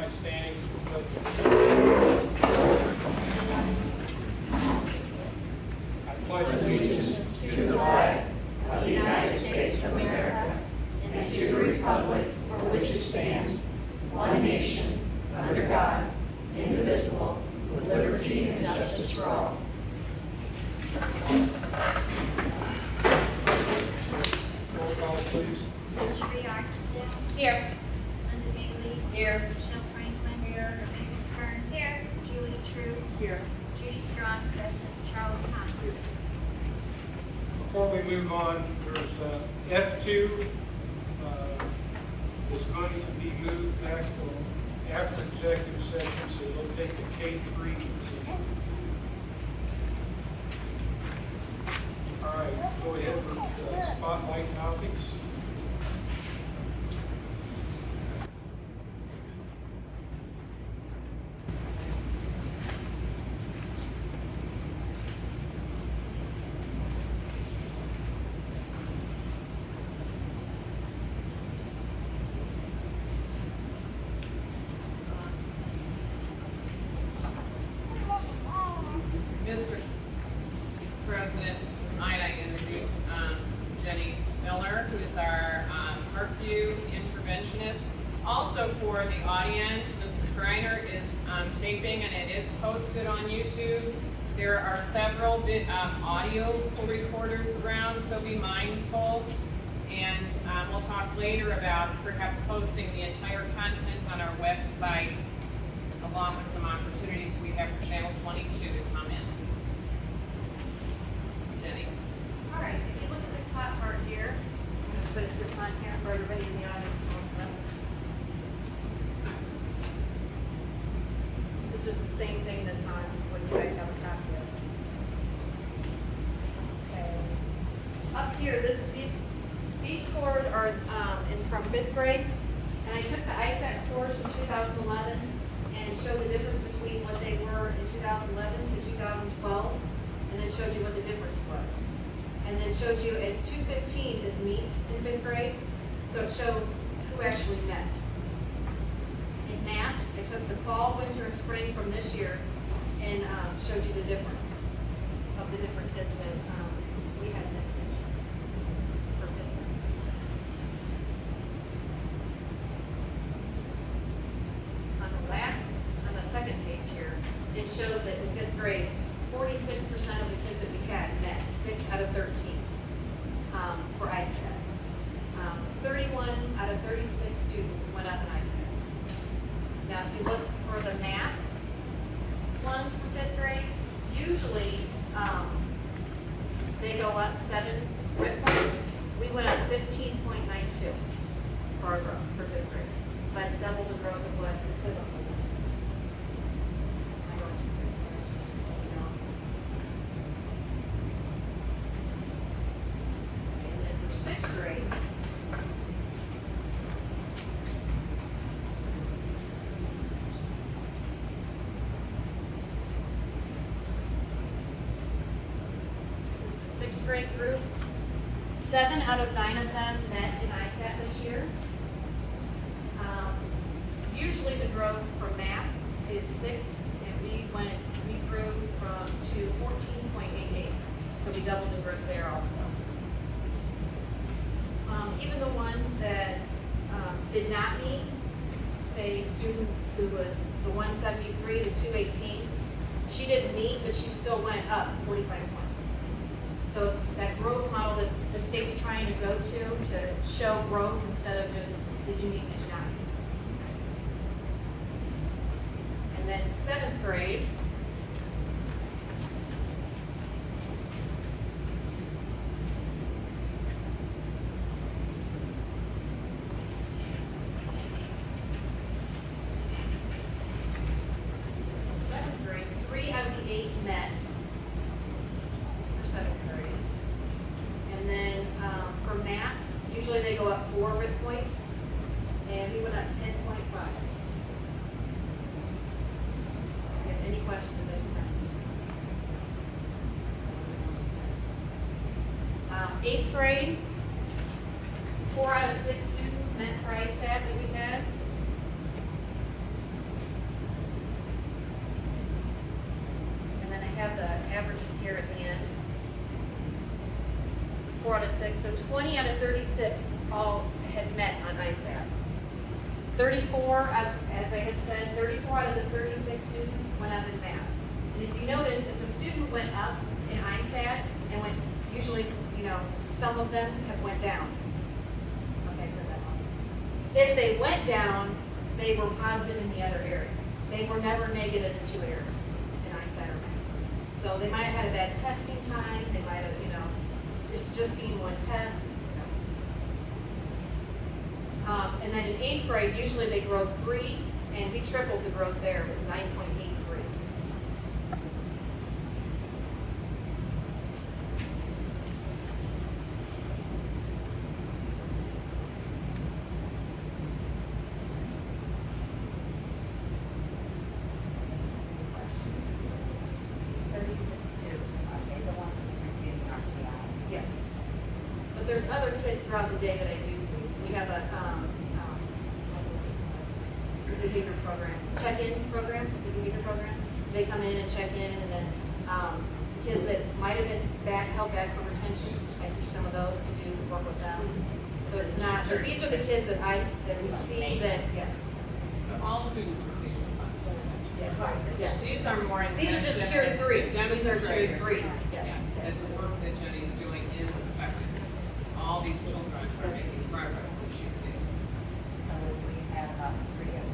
mind standing for the I pledge allegiance to the flag of the United States of America and to the republic for which it stands, one nation, under God, indivisible, with liberty and justice for all. roll call, please. Desiree Archdale. Here. Linda Bailey. Here. Michelle Franklin. Here. Rebecca Kern. Here. Julie True. Here. Judy Strong, present. Charles Thomas. Before we move on, there's F2 is going to be moved back to after executive session, so we'll take the K3 position. All right, go ahead with spotlight topics. Mr. President, might I introduce Jenny Miller, who is our Parkview interventionist. Also for the audience, Mrs. Greiner is taping and it is posted on YouTube. There are several audio recorders around, so be mindful. And we'll talk later about perhaps posting the entire content on our website, along with some opportunities we have for Channel 22 to come in. Jenny. All right, if you look at the top part here, I'm going to put this on here for everybody in the audience also. This is just the same thing that's on what you guys have a copy of. Okay. Up here, these scores are from 5th grade, and I took the ISAC scores from 2011 and showed the difference between what they were in 2011 to 2012, and then showed you what the difference was. And then showed you at 215 is meets in 5th grade, so it shows who actually met. In math, I took the fall, winter, and spring from this year and showed you the difference of the different kids that we had in that picture for 5th grade. On the second page here, it shows that in 5th grade, 46% of the kids that we had met, 6 out of 13 for ISAC. 31 out of 36 students went up in ISAC. Now, if you look for the math ones for 5th grade, usually they go up 7 grit points. We went up 15.92 for our growth for 5th grade. So that's double the growth of what the typical was. And then for 6th grade, this is the 6th grade group. 7 out of 9 of them met in ISAT this year. Usually the growth for math is 6, and we grew to 14.88, so we doubled the growth there also. Even the ones that did not meet, say student who was the 173 to 218, she didn't meet, but she still went up 45 points. So it's that growth model that the state's trying to go to show growth instead of just did you meet, did you not meet. And then 7th grade, met for 7th grade. And then for math, usually they go up 4 grit points, and we went up 10.5. Any questions at any time? 8th grade, 4 out of 6 students met for ISAT that we had. 36, so 20 out of 36 all had met on ISAT. 34, as I had said, 34 out of the 36 students went up in math. And if you notice, if a student went up in ISAT and went, usually, some of them have went down. Okay, I said that wrong. If they went down, they were positive in the other area. They were never negative in two areas, in ISAT or math. So they might have had a bad testing time, they might have, just being one test. And then in 8th grade, usually they grow 3, and we tripled the growth there, it was 9.83. Yes. But there's other kids throughout the day that I do see. We have a behavior program, check-in program, the behavior program. They come in and check in, and then kids that might have been held back from retention, I see some of those to do work with them. So it's not, but these are the kids that we see that, yes. All students receive responsibility. Yes. Yes. These are more These are just tier 3. These are tier 3. Yes. As the work that Jenny's doing is effective. All these children are making progress that she's seeing. So we have about 3 of them.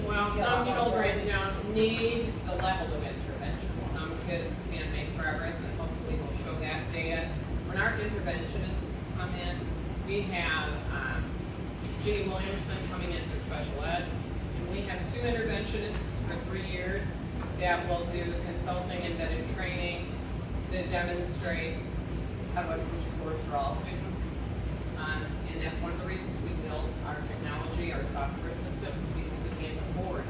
Well, some children don't need the level of intervention. Some kids can make progress, and hopefully we'll show that data. When our interventionists come in, we have Ginny Williamson coming in for special ed, and we have 2 interventionists for 3 years that will do consulting and embedded training to demonstrate how to improve scores for all students. And that's one of the reasons we built our technology, our software systems, because we can't afford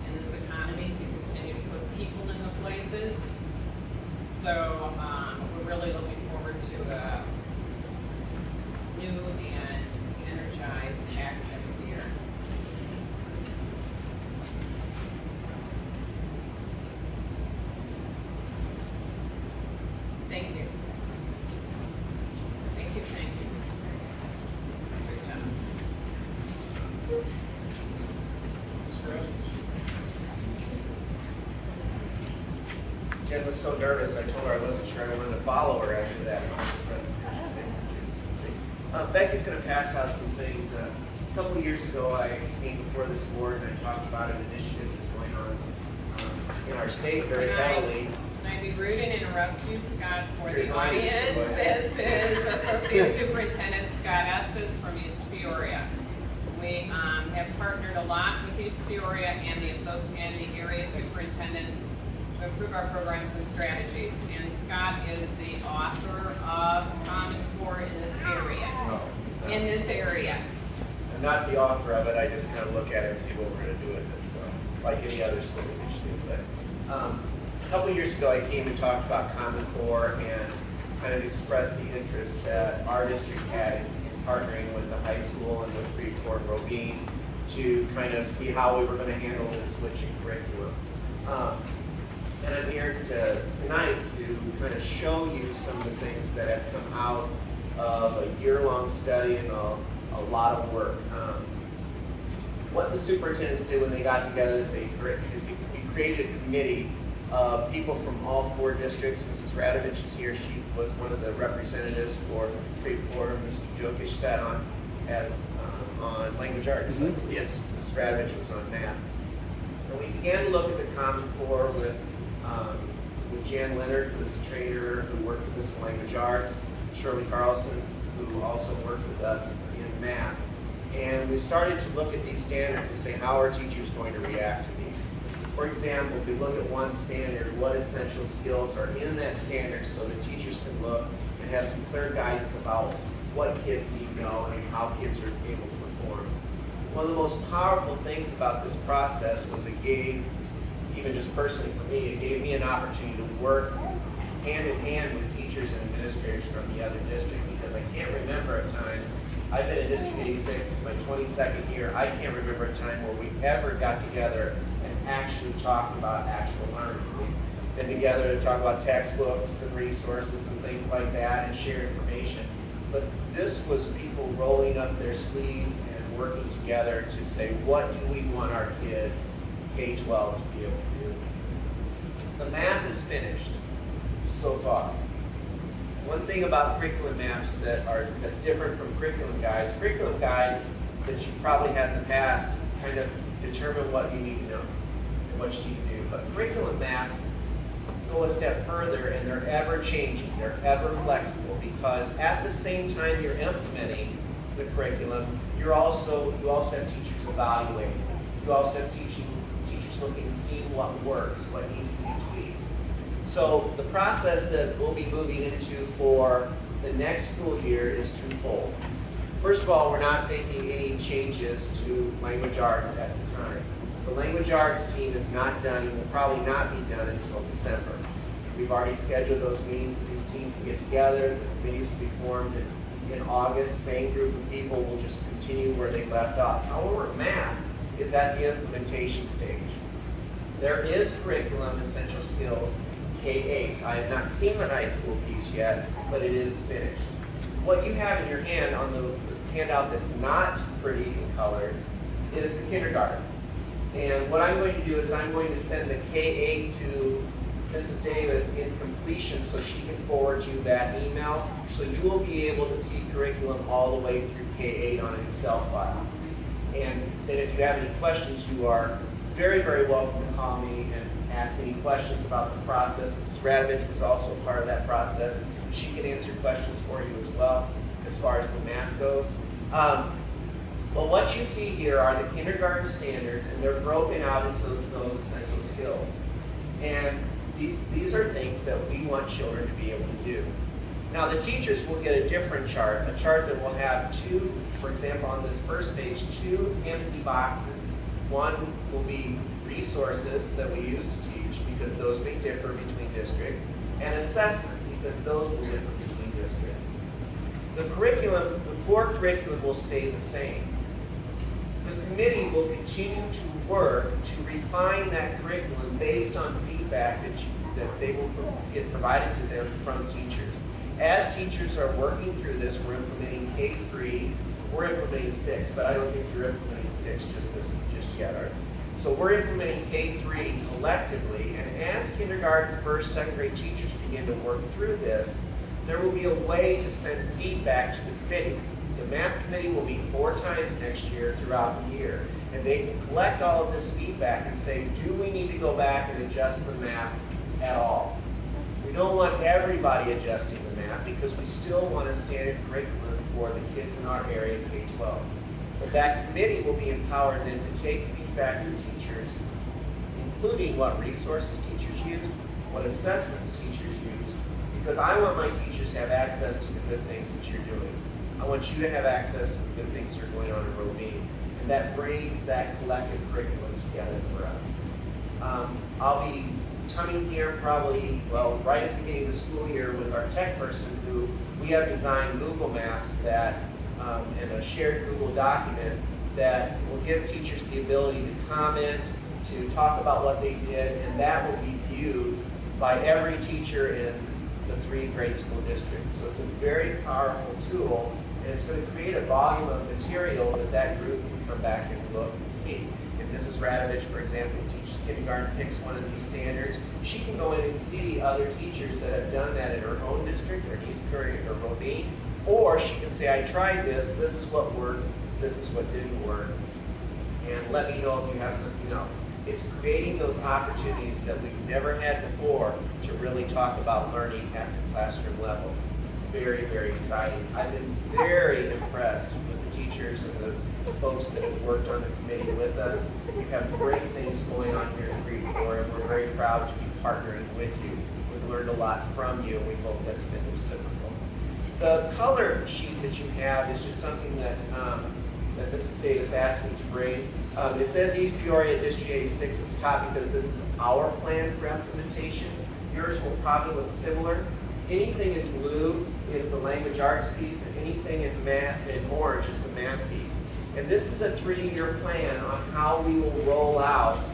in this economy to continue to put people in the places. So we're really looking forward to a new and energized academic year. Thank you. Thank you, thank you. Great job. Mr. Evans? Jen was so nervous, I told her I wasn't sure I wanted to follow her after that. Becky's going to pass out some things. A couple of years ago, I came before this board and I talked about an initiative that's going on in our state very heavily. Can I be rude and interrupt you, Scott, for the You're fine. audience? Go ahead. This is Associate Superintendent Scott Estes from East Peoria. We have partnered a lot with East Peoria and the area superintendent to improve our programs and strategies. And Scott is the author of Common Core in this area. No, it's not. In this area. I'm not the author of it. I just kind of look at it and see what we're going to do with it. So, like any other school initiative. But a couple of years ago, I came and talked about Common Core and kind of expressed the interest that our district had in partnering with the high school and with Creve Coeur and Robine to kind of see how we were going to handle this switching curriculum. And I'm here tonight to kind of show you some of the things that have come out of a year-long study and a lot of work. What the superintendents did when they got together is we created a committee of people from all 4 districts. Mrs. Radovich is here. She was one of the representatives for Creve Coeur. Mr. Jokic sat on language arts. Mm-hmm. Yes. Mrs. Radovich was on math. And we began to look at the Common Core with Jan Leonard, who was a trainer who worked with us in language arts, Shirley Carlson, who also worked with us in math. And we started to look at these standards and say, how are teachers going to react to these? For example, if we look at one standard, what essential skills are in that standard so that teachers can look and have some clear guidance about what kids need to know and how kids are able to perform. One of the most powerful things about this process was it gave, even just personally for me, it gave me an opportunity to work hand in hand with teachers and administrators from the other district, because I can't remember a time, I've been in District 86, this is my 22nd year, I can't remember a time where we ever got together and actually talked about actual learning. been together to talk about textbooks and resources and things like that and share information. But this was people rolling up their sleeves and working together to say, what do we want our kids, K-12, to be able to do? The math is finished so far. One thing about curriculum maps that's different from curriculum guides that you probably had in the past kind of determine what you need to know and what you need to do. But curriculum maps go a step further, and they're ever changing, they're ever flexible, because at the same time you're implementing the curriculum, you also have teachers evaluating. You also have teachers looking and seeing what works, what needs to be tweaked. So the process that we'll be moving into for the next school year is twofold. First of all, we're not making any changes to language arts at the time. The language arts team is not done and will probably not be done until December. We've already scheduled those meetings for these teams to get together. The committees will be formed in August. Same group of people will just continue where they left off. However, math is at the implementation stage. There is curriculum essential skills K-8. I have not seen the high school piece yet, but it is finished. What you have in your hand on the handout that's not pretty and colored is the kindergarten. And what I'm going to do is I'm going to send the K-8 to Mrs. Davis in completion so she can forward you that email. So you will be able to see curriculum all the way through K-8 on an Excel file. And then if you have any questions, you are very, very welcome to call me and ask any questions about the process. Mrs. Radovich was also part of that process. She can answer questions for you as well as far as the math goes. But what you see here are the kindergarten standards, and they're broken out into those essential skills. And these are things that we want children to be able to do. Now the teachers will get a different chart, a chart that will have two, for example, on this first page, two empty boxes. One will be resources that we use to teach, because those may differ between district, and assessments, because those will differ between district. The curriculum, the core curriculum will stay the same. The committee will continue to work to refine that curriculum based on feedback that they will get provided to them from teachers. As teachers are working through this, we're implementing K-3, we're implementing 6, but I don't think you're implementing 6 just yet, are you? So we're implementing K-3 collectively, and as kindergarten, first, second grade teachers begin to work through this, there will be a way to send feedback to the committee. The math committee will meet 4 times next year throughout the year, and they can collect all of this feedback and say, do we need to go back and adjust the math at all? We don't want everybody adjusting the math, because we still want a standard curriculum for the kids in our area K-12. But that committee will be empowered then to take feedback to teachers, including what resources teachers use, what assessments teachers use, because I want my teachers to have access to the good things that you're doing. I want you to have access to the good things that are going on in Rovine, and that brings that collective curriculum together for us. I'll be coming here probably, well, right at the beginning of the school year with our tech person, who we have designed Google Maps that, and a shared Google document that will give teachers the ability to comment, to talk about what they did, and that will be viewed by every teacher in the 3 grade school districts. So it's a very powerful tool, and it's going to create a volume of material that group can come back and look and see. If Mrs. Radovich, for example, teaches kindergarten, picks one of these standards, she can go in and see other teachers that have done that in her own district, or East Prairie, or Rovine, or she can say, I tried this is what worked, this is what didn't work, and let me know if you have something else. It's creating those opportunities that we've never had before to really talk about learning at the classroom level. It's very, very exciting. I've been very impressed with the teachers and the folks that have worked on the committee with us. We have great things going on here in Creve Coeur, and we're very proud to be partnering with you. We've learned a lot from you, and we hope that's been reciprocal. The color sheet that you have is just something that Mrs. Davis asked me to bring. It says East Peoria District 86 at the top because this is our plan for implementation. Yours will probably look similar. Anything in blue is the language arts piece, and anything in math in orange is the math piece. And this is a 3-year plan on how we will roll out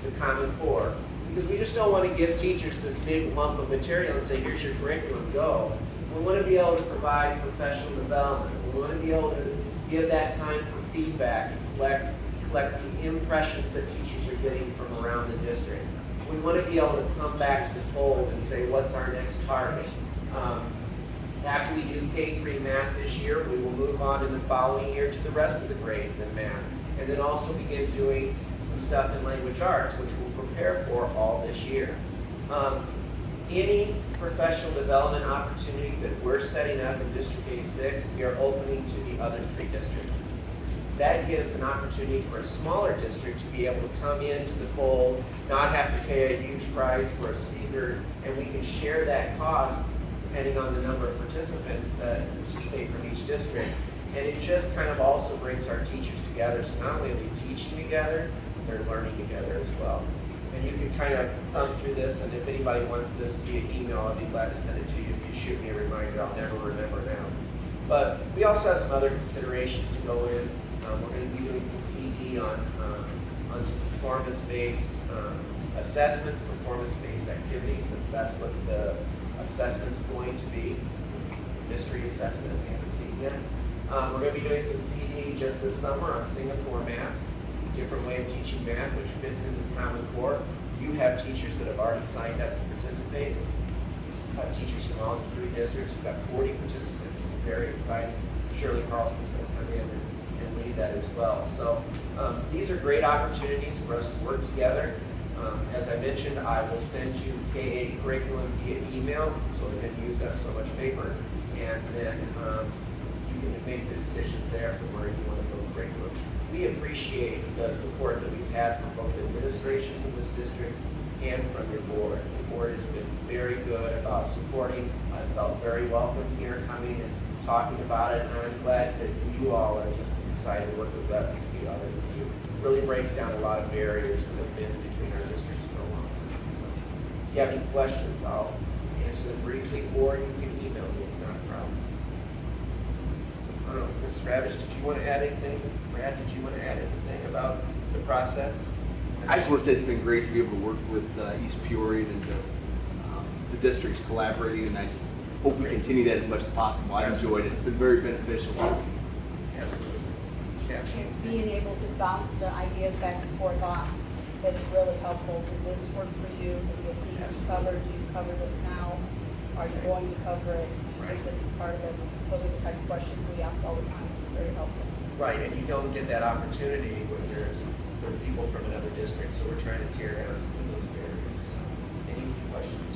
the Common Core. Because we just don't want to give teachers this big lump of material and say, here's your curriculum, go. We want to be able to provide professional development. We want to be able to give that time for feedback, collect the impressions that teachers are getting from around the district. We want to be able to come back to the fold and say, what's our next target? After we do K-3 math this year, we will move on in the following year to the rest of the grades in math. And then also begin doing some stuff in language arts, which we'll prepare for all this year. Any professional development opportunity that we're setting up in District 86, we are opening to the other 3 districts. That gives an opportunity for a smaller district to be able to come into the fold, not have to pay a huge price for a speaker, and we can share that cost depending on the number of participants that participate from each district. And it just kind of also brings our teachers together. So not only are they teaching together, they're learning together as well. And you can kind of thumb through this, and if anybody wants this via email, I'll be glad to send it to you. If you shoot me a reminder, I'll never remember now. But we also have some other considerations to go in. We're going to be doing some PD on some performance-based assessments, performance-based activities, since that's what the assessment's going to be. Mystery assessment, we haven't seen yet. We're going to be doing some PD just this summer on Singapore math. It's a different way of teaching math, which fits into the Common Core. You have teachers that have already signed up to participate. We have teachers from all 3 districts. We've got 40 participants. It's very exciting. Shirley Carlson's going to come in and lead that as well. So these are great opportunities for us to work together. As I mentioned, I will send you K-8 curriculum via email, so it didn't use up so much paper. And then you can make the decisions there for where you want to go curriculum. We appreciate the support that we've had from both the administration in this district and from your board. The board has been very good about supporting. I felt very welcome here coming and talking about it, and I'm glad that you all are just as excited to work with us as we are with you. It really breaks down a lot of barriers that have been between our districts for a long time. So if you have any questions, I'll answer them briefly, or you can email me. It's not a problem. I don't know, Ms. Ravish, did you want to add anything? Brad, did you want to add anything about the process? I just want to say it's been great to be able to work with East Peoria and the districts collaborating, and I just hope we continue that as much as possible. I've enjoyed it. It's been very beneficial. Absolutely. Yeah. Being able to bounce the ideas back and forth off is really helpful. Does this work for you? Does this need to be covered? Do you cover this now? Are you going to cover it? I think this is part of it. Those are the type of questions we ask all the time. It's very helpful. Right, and you don't get that opportunity when there are people from another district, so we're trying to tear down some of those barriers. So, any questions?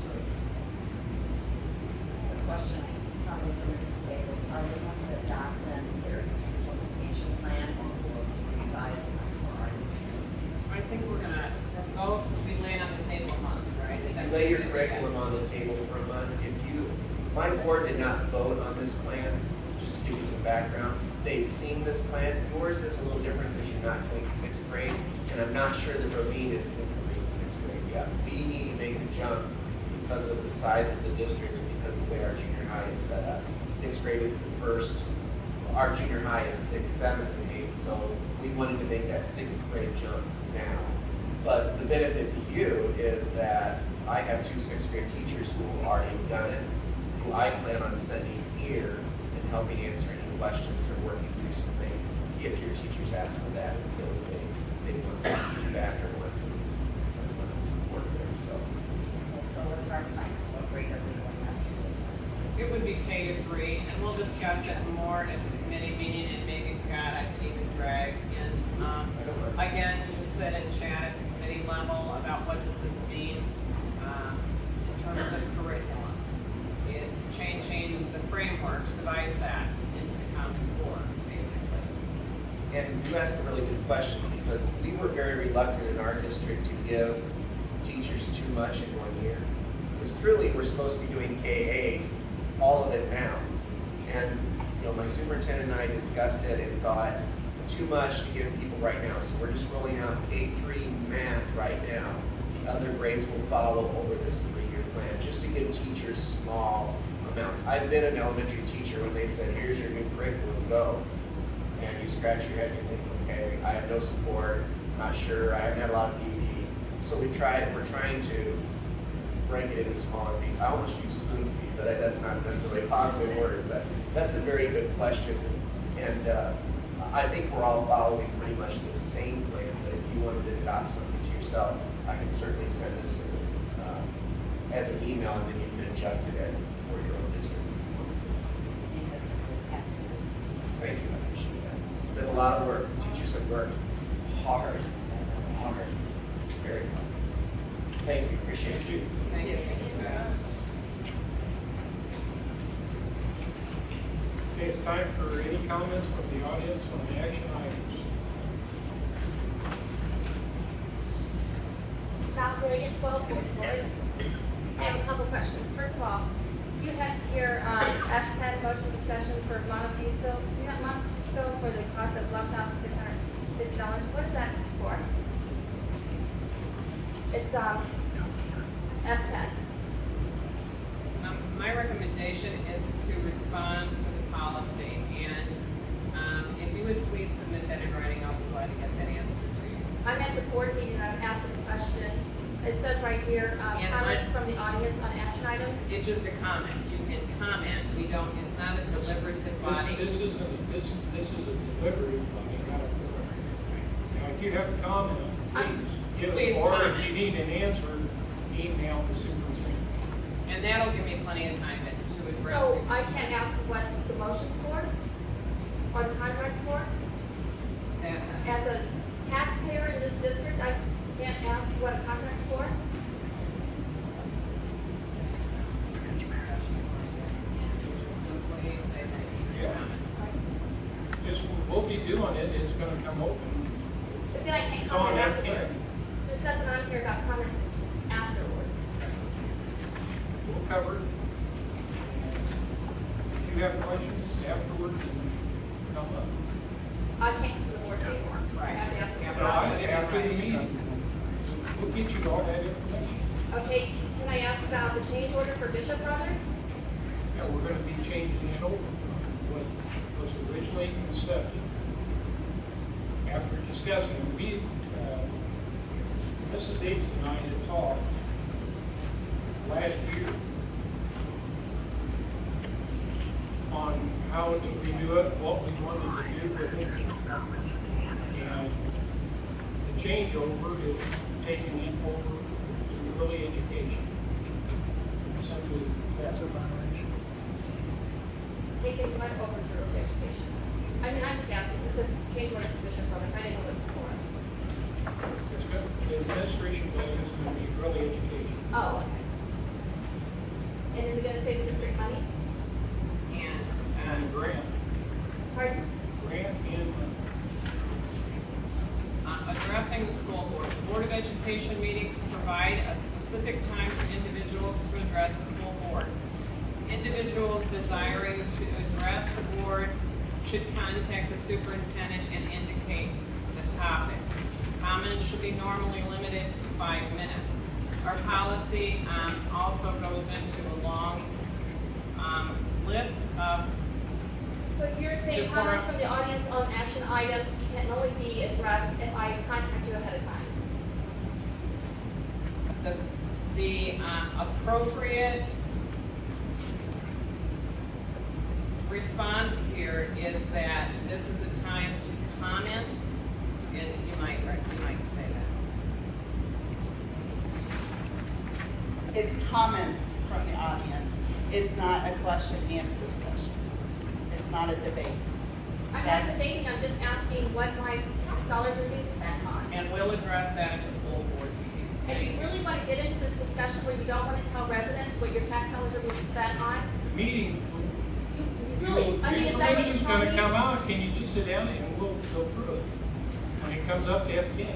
The question probably for Mrs. Davis, are we going to adopt then their implementation plan or will we revise it for our district? I think we're gonna go, we land on the table a month, right? Is that Lay your what you're curriculum gonna on the table for a month. My board did not vote on this plan, just to give you some background. They've seen this plan. Yours is a little different because you're not doing 6th grade, and I'm not sure that Ravine is implementing 6th grade yet. We need to make the jump because of the size of the district and because of the way our junior high is set up. 6th grade is the first. Our junior high is 6th, 7th, and 8th, so we wanted to make that 6th grade jump now. But the benefit to you is that I have 2 6th grade teachers who have already done it, who I plan on sending here and helping answer any questions or working through some things if your teachers ask for that and feel that they want feedback or want some support there. So what's our plan? What grade are we going up to? It would be K to 3, and we'll discuss it more at the committee meeting, and maybe Scott, I can even drag in, again, to sit and chat at the committee level about what does this mean in terms of curriculum. It's changing the frameworks of ISAC into the Common Core, basically. And you asked a really good question because we were very reluctant in our district to give teachers too much in 1 year. Because truly we're supposed to be doing K-8, all of it now. And my superintendent and I discussed it and thought too much to give people right now. So we're just rolling out K-3 math right now. The other grades will follow over this 3-year plan, just to give teachers small amounts. I've been an elementary teacher when they said, here's your new curriculum, go. And you scratch your head and you think, okay, I have no support, not sure, I haven't had a lot of PD. So we're trying to break it into smaller pieces. I almost use spoon feed, but that's not necessarily a positive word, but that's a very good question. And I think we're all following pretty much the same plan, but if you wanted to adopt something to yourself, I can certainly send this as an email, and then you can adjust it for your own district. Thank you, I appreciate that. It's been a lot of work. Teachers have worked hard, very hard. Thank you, appreciate you. Thank you. Okay, it's time for any comments from the audience on the action items. South Reagan, 1244. I have a couple questions. First of all, you had your F10 motion discussion for Montefusco. You have Montefusco for the cost of $1,650. What is that for? It's F10. My recommendation is to respond to the policy, and if you would please submit that in writing, I'll be glad to get that answer to you. I'm at the board meeting and I'm asking a question. It says right here, comments from the audience on action items. It's just a comment. You can comment. It's not a deliberative body. This is a deliberative body, not a deliberative. Now, if you have a comment, please give Please it, or comment. if you need an answer, email the superintendent. And that'll give me plenty of time to address So it. I can't ask what the motion's for? Or the contract's for? As a taxpayer in this district, I can't ask what a contract's for? Just, we'll be doing it, it's gonna come open. But then I can't It's on comment that afterwards. can. There's nothing on here about comments afterwards. We'll cover it. If you have questions afterwards, then come up. I can't do the board anymore. I have to ask them. After the meeting, we'll get you all that information. Okay, can I ask about the change order for Bishop Brothers? Yeah, we're gonna be changing it over from what was originally accepted. After discussing, Mrs. Davis and I had talked last year on how to redo it, what we wanted to do with it. And the changeover is taking it over to early education. Simply, that's a violation. Taking what over to early education? I mean, I'm just asking, this is change order to Bishop Brothers, I didn't know what it was for. It's good. The administration building is going to be early education. Oh, okay. And is it gonna save the district money? And grant. Pardon? Grant and Addressing the school board. The Board of Education meetings provide a specific time for individuals to address the full board. Individuals desiring to address the board should contact the superintendent and indicate the topic. Comments should be normally limited to 5 minutes. Our policy also goes into a long list of So you're saying comments from the audience on action items can only be addressed if I contact you ahead of time? the appropriate response here is that this is a time to comment, and you might say that. It's comments from the audience. It's not a question and answer session. It's not a debate. I'm not debating, I'm just asking what my tax dollars are being spent on. And we'll address that at the full board meeting. And you really want to get into this discussion where you don't want to tell residents what your tax dollars are being spent on? Meeting, You really, I mean, is that what you're information's telling gonna me? come out, can you just sit down and we'll go through it? When it comes up to F10,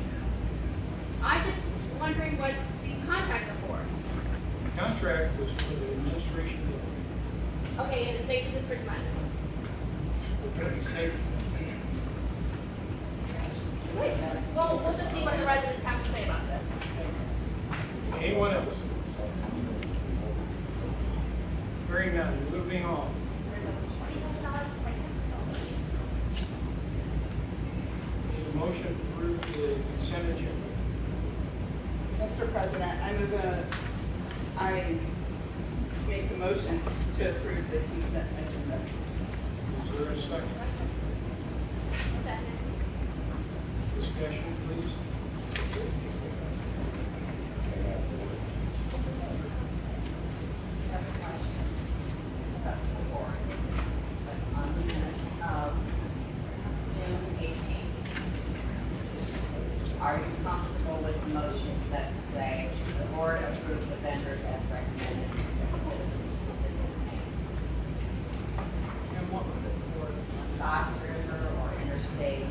I'm just wondering what these contracts are for. the contract was for the administration building. Okay, and the state district money. We're gonna be safe. Well, we'll just see what the residents have to say about this. Anyone else? Hearing none, moving on. Need a motion to approve the consent agenda. Mr. President, I make the motion to approve the consent agenda. Is there a second? Second. Discussion, please. That's a question. It's up to the board. But on the minutes of June 18th, are you comfortable with the motions that say the board approves the vendors as recommended with a specific name? And what was it for? Fox River or Interstate?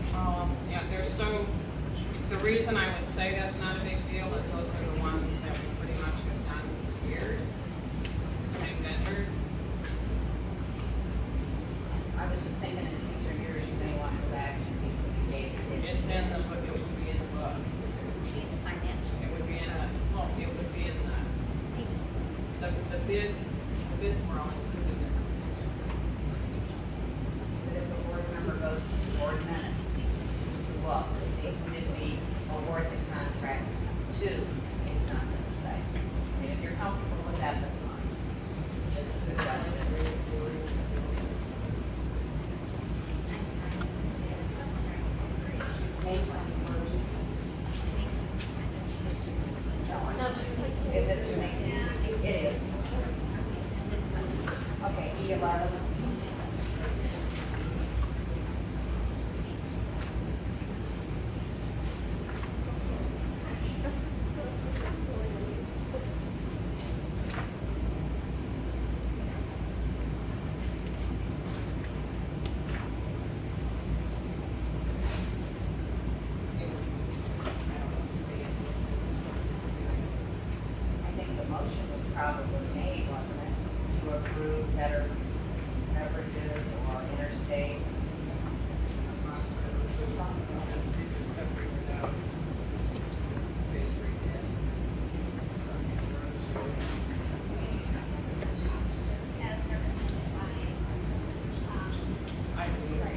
Yeah, the reason I would say that's not a big deal is those are the ones that we pretty much have done for years. Same vendors. I was just thinking in future years, you may want to go back and see what you gave. It's in the book, it would be in the book. It would be in the bids were all included in it. But if a board member goes to the board minutes, to look to see who did we award the contract to, it's not going to say. I mean, if you're comfortable with that, that's fine. Just a suggestion. May 21st. No, Is it June 18th? It is. Okay, E11. I think the motion was probably made, wasn't it, to approve better beverages or interstate?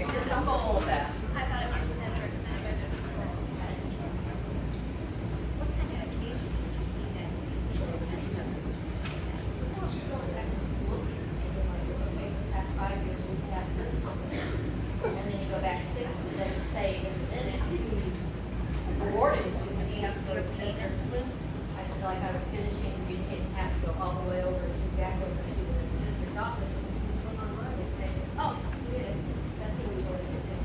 If you're comfortable with that. I thought it was never. What kind of occasion did you see that? Past 5 years, we've had this company. And then you go back 6, and then say in the minutes, you awarded it to them, you have to go to the business list. I feel like I was finishing, you didn't have to go all the way over to, back over to the district office, and you just look online and say, oh, you did it. That's who we voted to.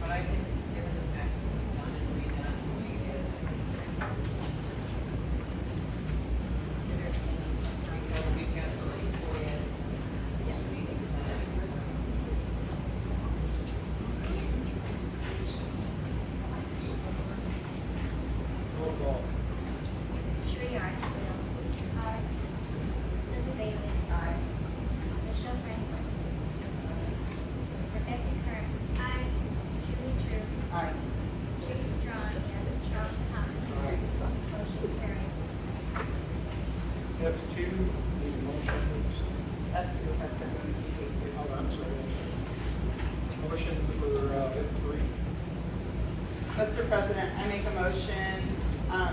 But I think given the fact that it's done and redone, we did. Because we've got so many employees. Roll call. Sheree Archibald. Aye. Linda Bailey. Aye. Michelle Franklin. Rebecca Kern. Aye. Julie Drew. Aye. Judy Strong, yes. Charles Thomas. Motion carried. F2, need a motion, please. That's the effective one. Oh, I'm sorry. Motion for F3. Mr. President, I make a motion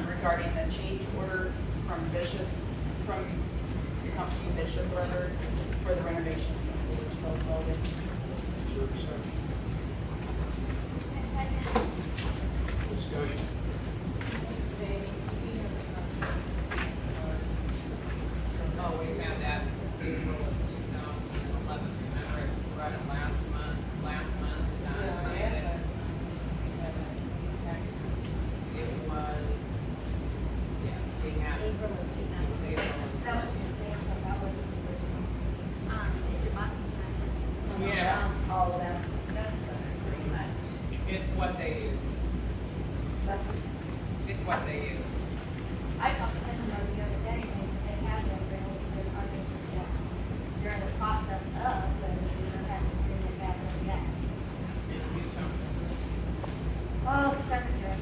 regarding the change order from Bishop, from the company Bishop Brothers for the renovation of the Litchfield building. Is there a second? Discussion. Oh, we had that April of 2011, remember it, right at last month, It was, yeah, we had. April of 2000. That was the example, that was the original. Mr. Bachman signed it. Yeah. Oh, that's pretty much, It's what they use, that's, it's what they use. I talked to them the other day, and they said they have no rental, because our district, they're in the process of, but we don't have to bring it back on yet. And you tell me. Oh, the secretary.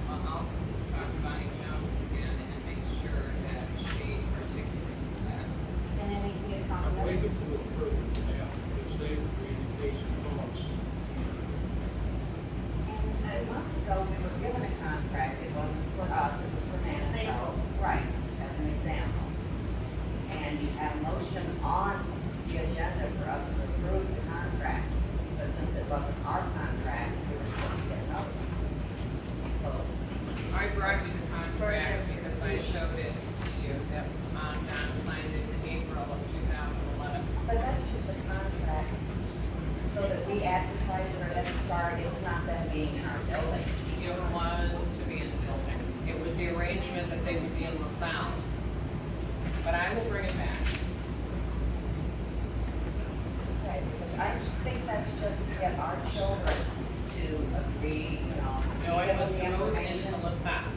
I'll talk to Bonnie Jones again and make sure that she articulates that. And then we can get a I copy of believe it. it's a little further than that, because they agreed to pay some costs. and months ago, we were given a contract, it wasn't wasn't our contract, we were supposed to get another one. So, I brought you the contract because I showed it to you, that Don signed it in April of 2011. but that's just a contract, so that we advertise it or let it start, it's not them being in our building. It was to be in the building. It was the arrangement that they would be in LaSalle. But I will bring it back. Okay, because I think that's just to get our children to agree, you know. No, it give was us the to move information. into LaSalle,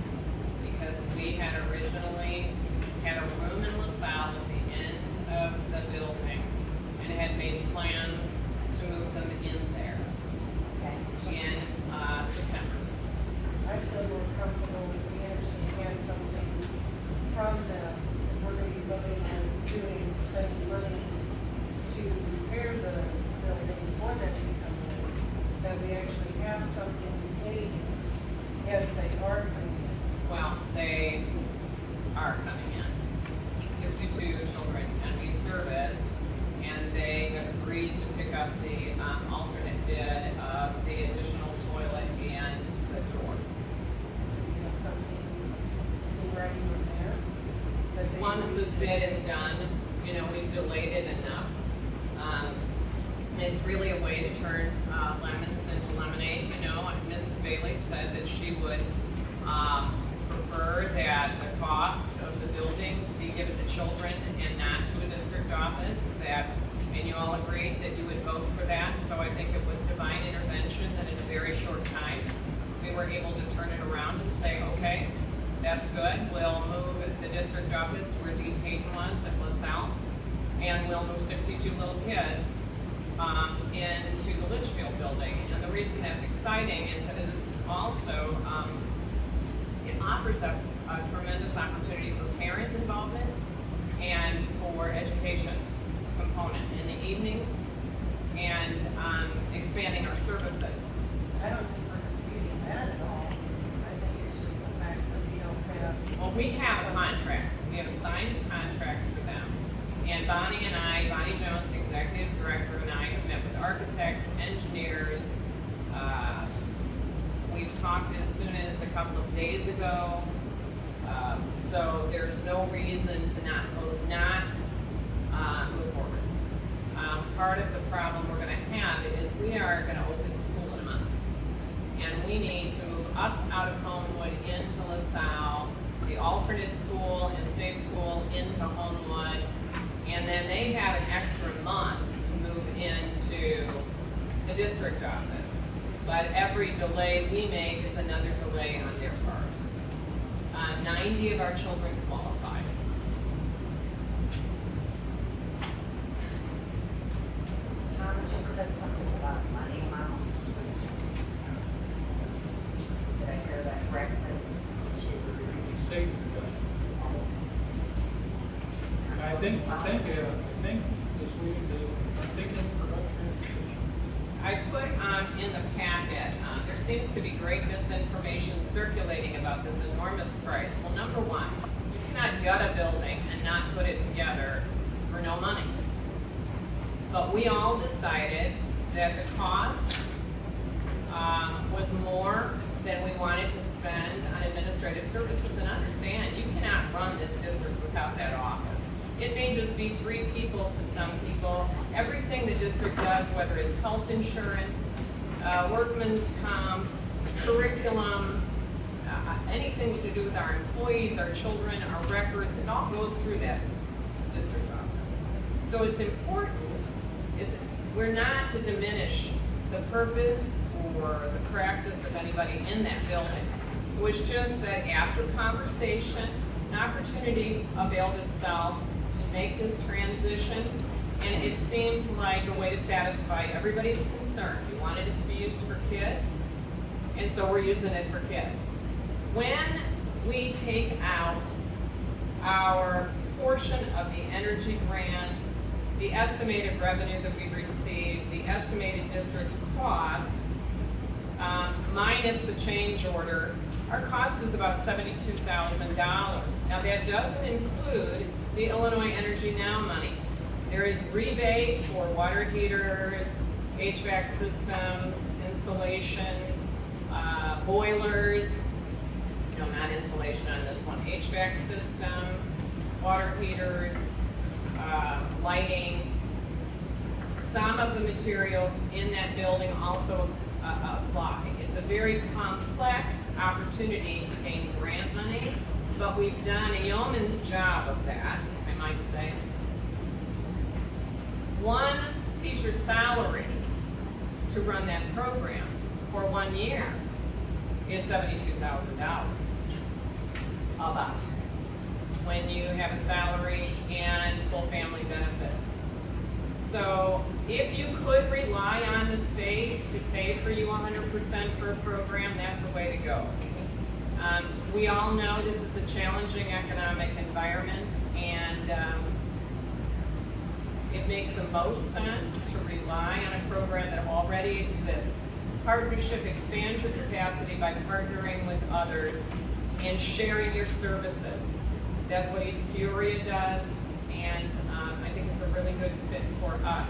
because we had originally had a room in LaSalle at the end of the building, and had made plans to move them in there Okay. in September. I feel more comfortable if we actually had something from them. We're going to be looking at doing spending money to repair the building for them to come in, that we actually have something stating, yes, they are coming in. Well, they are coming in. 62 children can be serviced, and they have agreed to pick up the alternate bid of the additional toilet and the door. We have something in writing from there. That they Once will this be- bid is done, you know, we've delayed it enough. It's really a way to turn lemons into lemonade, you know. Mrs. Bailey said that she would prefer that the cost of the building be given to children and not to a district office, and you all agreed that you would vote for that. So I think it was divine intervention that in a very short time, we were able to turn it around and say, okay, that's good. We'll move the district office where Dean Payton was at LaSalle, and we'll move 62 little kids into the Litchfield building. And the reason that's exciting is that it is also, it offers a tremendous opportunity for parent involvement and for education component in the evenings, and expanding our services. I don't think we're disputing that at all. I think it's just the fact that we don't have. Well, we have a contract. We have a signed contract for them. And Bonnie and I, Bonnie Jones, the executive director, and I have met with architects, engineers. We've talked as soon as a couple of days ago. So there's no reason to not move forward. Part of the problem we're going to have is we are going to open school in a month. And we need to move us out of Homewood into LaSalle, the alternate school and safe school into Homewood, and then they have an extra month to move into the district office. But every delay we make is another delay on their part. 90 of our children qualify. Thomas, you said something about money amount. Did I hear that correctly? I think this week, I'm thinking of production. I put in the packet, there seems to be great misinformation circulating about this enormous price. Well, number one, you cannot gut a building and not put it together for no money. But we all decided that the cost was more than we wanted to spend on administrative services. And understand, you cannot run this district without that office. It may just be 3 people to some people. Everything the district does, whether it's health insurance, workman's comp, curriculum, anything to do with our employees, our children, our records, it all goes through that district office. So it's important. We're not to diminish the purpose or the practice of anybody in that building. It was just that after conversation, an opportunity availed itself to make this transition, and it seemed like a way to satisfy everybody's concern. We wanted it to be used for kids, and so we're using it for kids. When we take out our portion of the energy grant, the estimated revenue that we received, the estimated district cost, minus the change order, our cost is about $72,000. Now that doesn't include the Illinois Energy Now money. There is rebate for water heaters, HVAC systems, insulation, boilers, no, not insulation on this one, HVAC systems, water heaters, lighting. Some of the materials in that building also apply. It's a very complex opportunity to gain grant money, but we've done a yeoman's job of that, I might say. One teacher's salary to run that program for 1 year is $72,000. About when you have a salary and full family benefits. So if you could rely on the state to pay for you 100% for a program, that's the way to go. We all know this is a challenging economic environment, and it makes the most sense to rely on a program that already exists. Partnership expands your capacity by partnering with others and sharing your services. That's what East Peoria does, and I think it's a really good fit for us,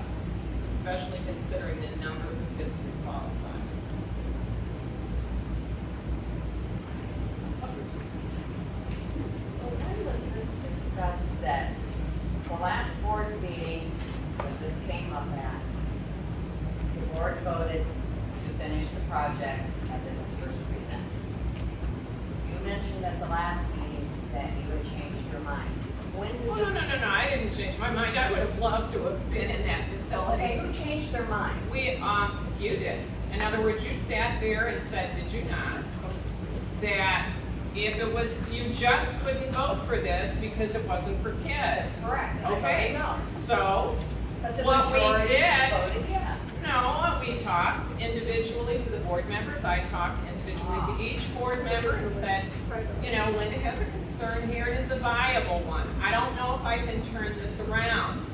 especially considering the numbers of kids who qualify. So when was this discussed that the last board meeting that this came up at, the board voted to finish the project as it was first presented? You mentioned at the last meeting that you had changed your mind. When did Oh, no, I didn't change my mind. I would have loved to have been in that facility. Okay, who changed their mind? You did. In other words, you sat there and said, did you not, that if it was, you just couldn't vote for this because it wasn't for kids. Correct. Okay? No. So, But the what we majority did, voted yes. no, we talked individually to the board members. I talked individually to each board member and said, you know, Linda has a concern here and it's a viable one. I don't know if I can turn this around.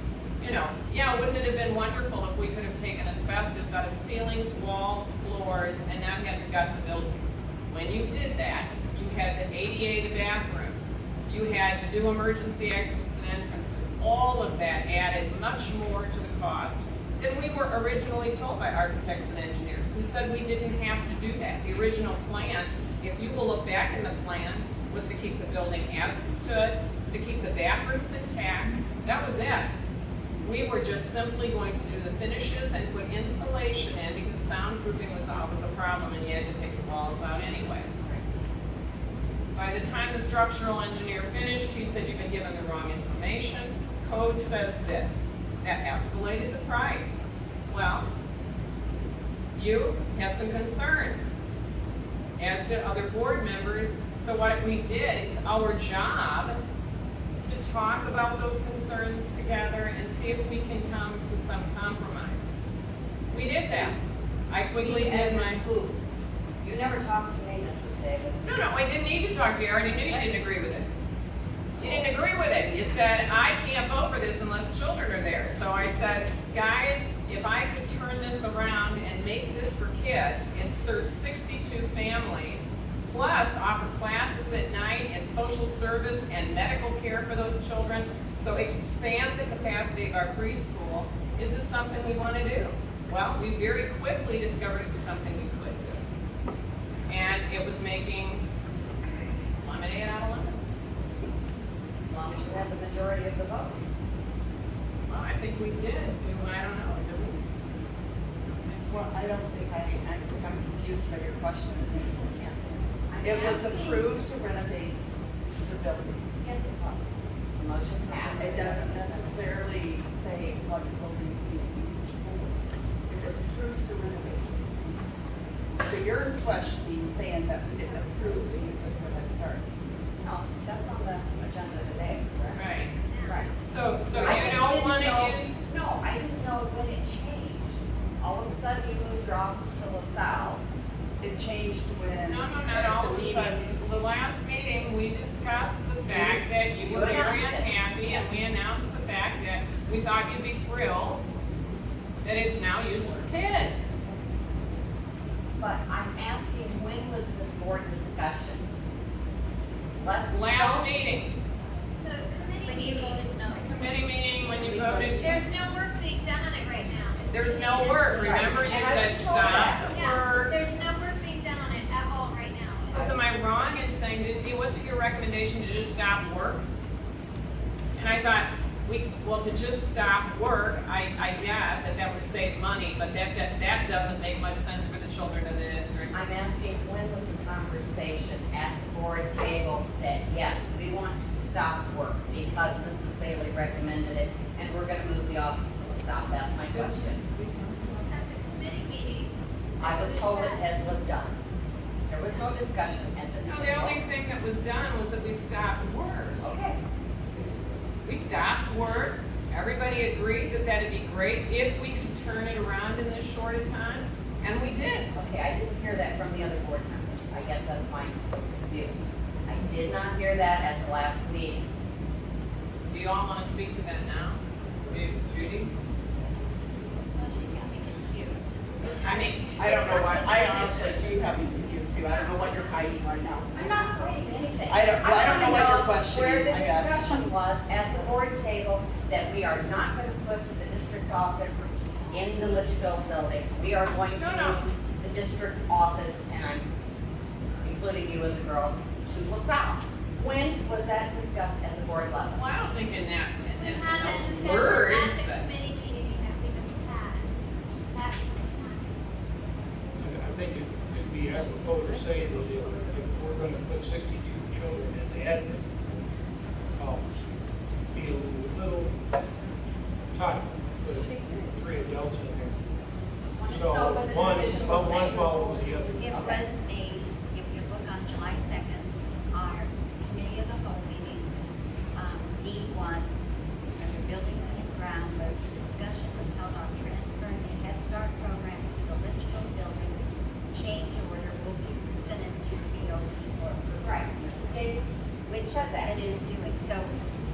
You know, yeah, wouldn't it have been wonderful if we could have taken asbestos out of ceilings, walls, floors, and not had to gut the building? When you did that, you had to ADA the bathrooms. You had to do emergency exits and entrances. All of that added much more to the cost than we were originally told by architects and engineers, who said we didn't have to do that. The original plan, if you will look back in the plan, was to keep the building as it stood, to keep the bathrooms intact. That was it. We were just simply going to do the finishes and put insulation in because soundproofing was always a problem and you had to take the walls out anyway. By the time the structural engineer finished, he said you've been given the wrong information. Code says this. That escalated the price. Well, you had some concerns, as did other board members. So what we did, it's our job to talk about those concerns together and see if we can come to some compromise. We did that. I quickly did my... Who? You never talked to me, Mrs. Davis. No, I didn't need to talk to you. I already knew you didn't agree with it. You didn't agree with it. You said, I can't vote for this unless children are there. So I said, guys, if I could turn this around and make this for kids and serve 62 families, plus offer classes at night and social service and medical care for those children, so expand the capacity of our preschool, is this something we want to do? Well, we very quickly discovered it was something we could do. And it was making lemonade out of lemon. As long as you had the majority of the vote. Well, I think we did. I don't know. Did we? Well, I don't think I think I'm confused by your question. It was approved to renovate the building. Yes, it was. The motion passed. It doesn't necessarily say what building you need. It was approved to renovate. So you're questioning, saying that we didn't approve to use it for that start. No, that's on the agenda today, correct? Right. Right. So I you just don't didn't want to know- get... No, I didn't know when it changed. All of a sudden, you moved your office to LaSalle. It changed when. No, not all of a sudden. The last meeting, we discussed the fact that you You were very announced it. unhappy, and we announced the fact that we thought you'd be thrilled that it's now used for kids. But I'm asking, when was this board discussion? Last meeting, The committee meeting, committee meeting, when you voted. there's no work being done on it right now. There's no work, remember you And I said was told stop that. the Yeah, work. there's no work being done on it at all right now. Am I wrong in saying, wasn't your recommendation to just stop work? And I thought, to just stop work, I get that would save money, but that doesn't make much sense for the children of the district. I'm asking, when was the conversation at the board table that, yes, we want to stop work because Mrs. Bailey recommended it, and we're gonna move the office to LaSalle? That's my question. At the committee meeting. I was told it was done. There was no discussion at this. No, the only thing that was done was that we stopped work. Okay. We stopped work, everybody agreed that that'd be great if we could turn it around in this short a time, and we did. Okay, I didn't hear that from the other board members. I guess that's why I'm so confused. I did not hear that at the last meeting. Do you all want to speak to that now? Judy? Well, she's got me confused. I mean, I don't know why, I honestly do have you confused too. I don't know what you're hiding right now. I'm not hiding anything. I don't know what you're questioning, Where the I guess. discussion was at the board table that we are not going to put the district office in the Litchfield building. We are going to No. move the district office, and I'm including you and the girls, to LaSalle. When was that discussed at the board level? well, I don't think in We had a those discussion words, at the but. committee meeting that we just had. At the time. I think it'd be apropos to say that if we're gonna put 62 children in the admin office, be a little tight, put 3 adults in there. So one follows the other. It was made, if you look on July 2nd, our committee of the whole meeting, D1, under building and ground, the discussion was held on transferring the Head Start program to the Litchfield building. Change order will be presented to the BOP for approval. Right, Mrs. Gates, Which said that. it is doing, so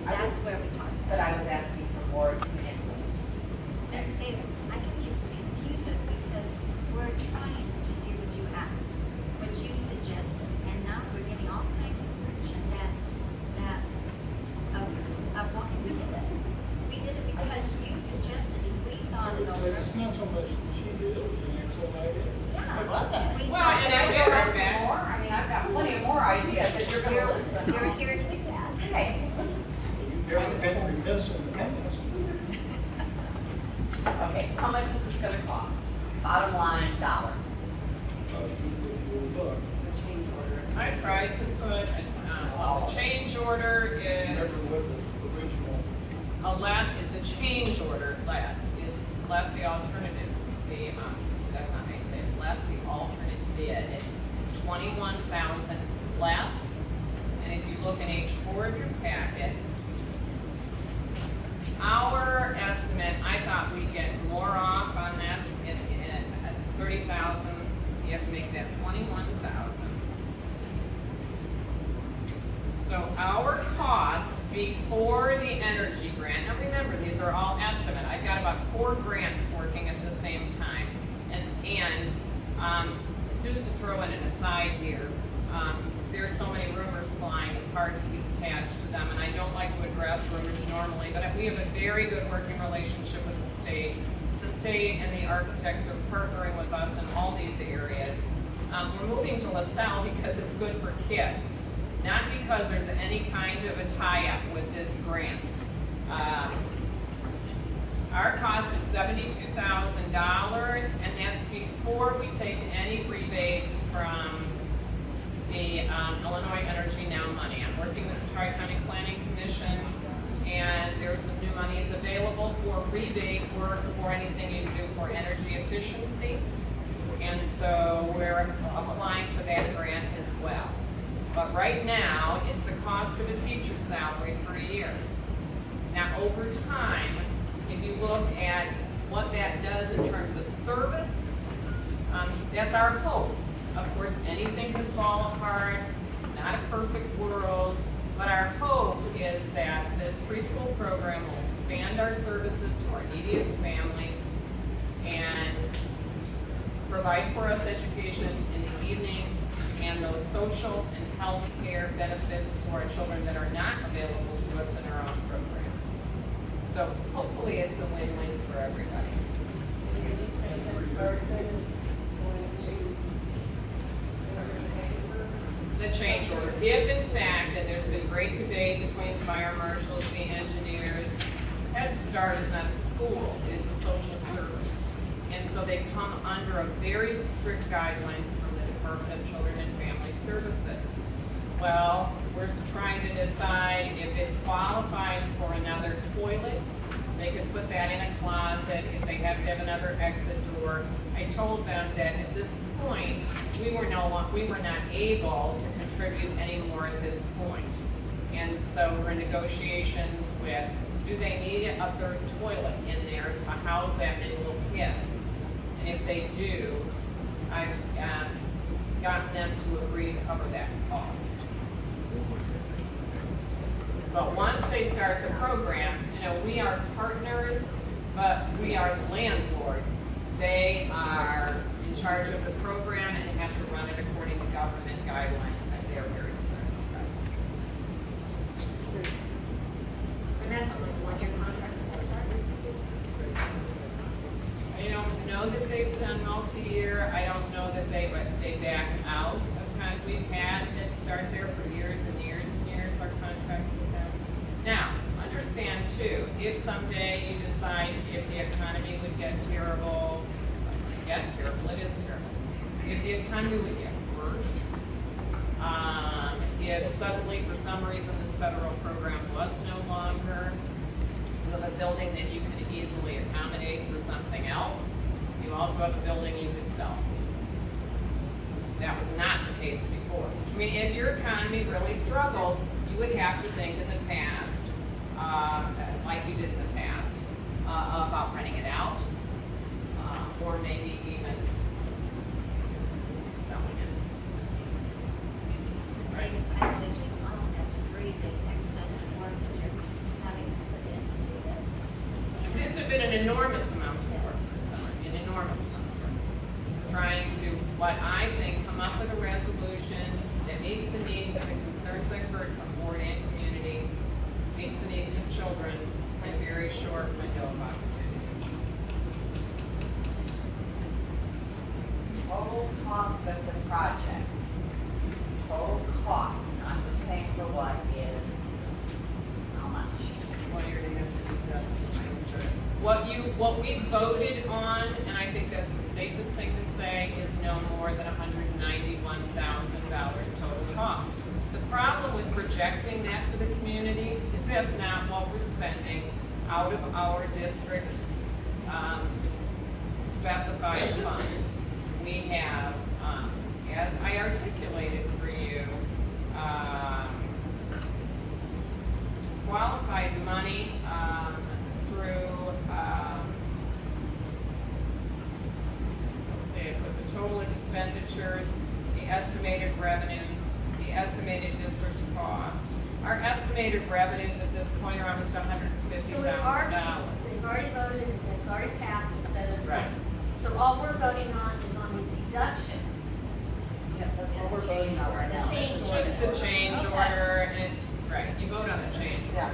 that's where we talked But I about was it. asking for more input. Ms. Taylor, I guess you confuse us because we're trying to do what you asked, what you suggested, and now we're getting all kinds of friction of why we did it. We did it because you suggested it, we thought it over. It's not so much that she did, it was an excellent idea. Yeah. I love that. We Well, thought and it I over. will Have back. some more? I mean, I've got plenty of more ideas that you're going to listen. You're here to do that. Okay. You've never been remiss in the past. Okay, how much is this gonna cost? Bottom line, dollar. If you look, I tried to put, the change order is, remember what the original, the change order less the alternative, that's not how you say it, less the alternate bid. It's 21,000 less, and if you look in H4 of your packet, our estimate, I thought we'd get more off on that, at 30,000, you have to make that 21,000. So our cost before the energy grant, now remember, these are all estimate. I've got about 4 grants working at the same time. And just to throw in an aside here, there's so many rumors flying, it's hard to keep attached to them, and I don't like to address rumors normally, but we have a very good working relationship with the state. The state and the architects are partnering with us in all these areas. We're moving to LaSalle because it's good for kids, not because there's any kind of a tie-up with this grant. Our cost is $72,000, and that's before we take any rebates from the Illinois Energy Now money. I'm working with the Tri-County Planning Commission, and there's some new monies available for rebate work for anything you do for energy efficiency. And so we're applying for that grant as well. But right now, it's the cost of a teacher's salary for a year. Now, over time, if you look at what that does in terms of service, that's our hope. Of course, anything can fall apart, not a perfect world, but our hope is that this preschool program will expand our services to our neediest families and provide for us education in the evening and those social and health care benefits to our children that are not available to us in our own program. So hopefully it's a win-win for everybody. get started, then it's going to pay for. The change order. If in fact, and there's been great debate between fire marshals, the engineers, Head Start is not a school, it is a social service. And so they come under a very strict guidelines from the Department of Children and Family Services. Well, we're trying to decide if it qualifies for another toilet. They could put that in a closet if they have to have another exit door. I told them that at this point, we were not able to contribute any more at this point. And so we're in negotiations with, do they need a third toilet in there to house that many little kids? And if they do, I've gotten them to agree to cover that cost. But once they start the program, we are partners, but we are the landlord. They are in charge of the program and have to run it according to government guidelines, and they're very strict. And that's only a one-year contract before starting. I don't know that they've done multi-year. I don't know that they back out of contract. We've had Head Start there for years and years and years, our contract with them. Now, understand too, if someday you decide if the economy would get terrible, it is terrible. If the economy would get worse, if suddenly for some reason this federal program was no longer, you have a building that you could easily accommodate for something else, you also have a building you could sell. That was not the case before. I mean, if your economy really struggled, you would have to think in the past, like you did in the past, about renting it out, or maybe even selling it. Since Davis, I believe you don't have to breathe the excess of work that you're having to put in to do this. This has been an enormous amount of work for summer, an enormous amount of work. Trying to, what I think, come up with a resolution that meets the needs of the concerns I've heard from board and community, meets the needs of children in a very short window of opportunity. Total cost of the project, total cost, not just paying for what, is how much? What you're going to do what we voted on, and I think that's the safest thing to say, is no more than $191,000 total cost. The problem with projecting that to the community is that's not what we're spending out of our district specified funds. We have, as I articulated for you, qualified money through, let's see, with the total expenditures, the estimated revenues, the estimated district cost. Our estimated revenues at this point are almost $150,000. So we've already voted, it's already passed instead of. Right. So all we're voting on is on these deductions. Yeah, that's what we're voting on right now. Change Just the change Okay. order, and, right, you vote on the change order. Yeah.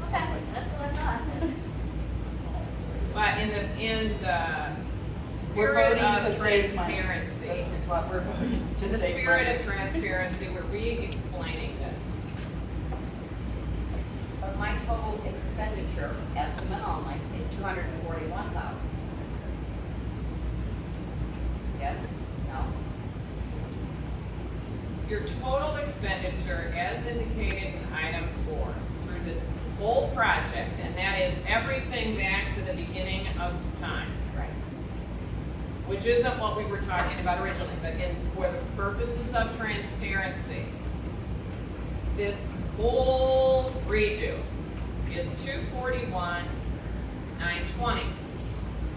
Okay, that's what I thought. But in the We're spirit voting of to save money. transparency, This is what we're voting to in the save spirit money. of transparency, we're re-explaining this. But my total expenditure, estimate only, is $241,000. Yes? No? Your total expenditure, as indicated in item 4, through this whole project, and that is everything back to the beginning of time. Right. Which isn't what we were talking about originally, but for the purposes of transparency, this whole redo is $241,920.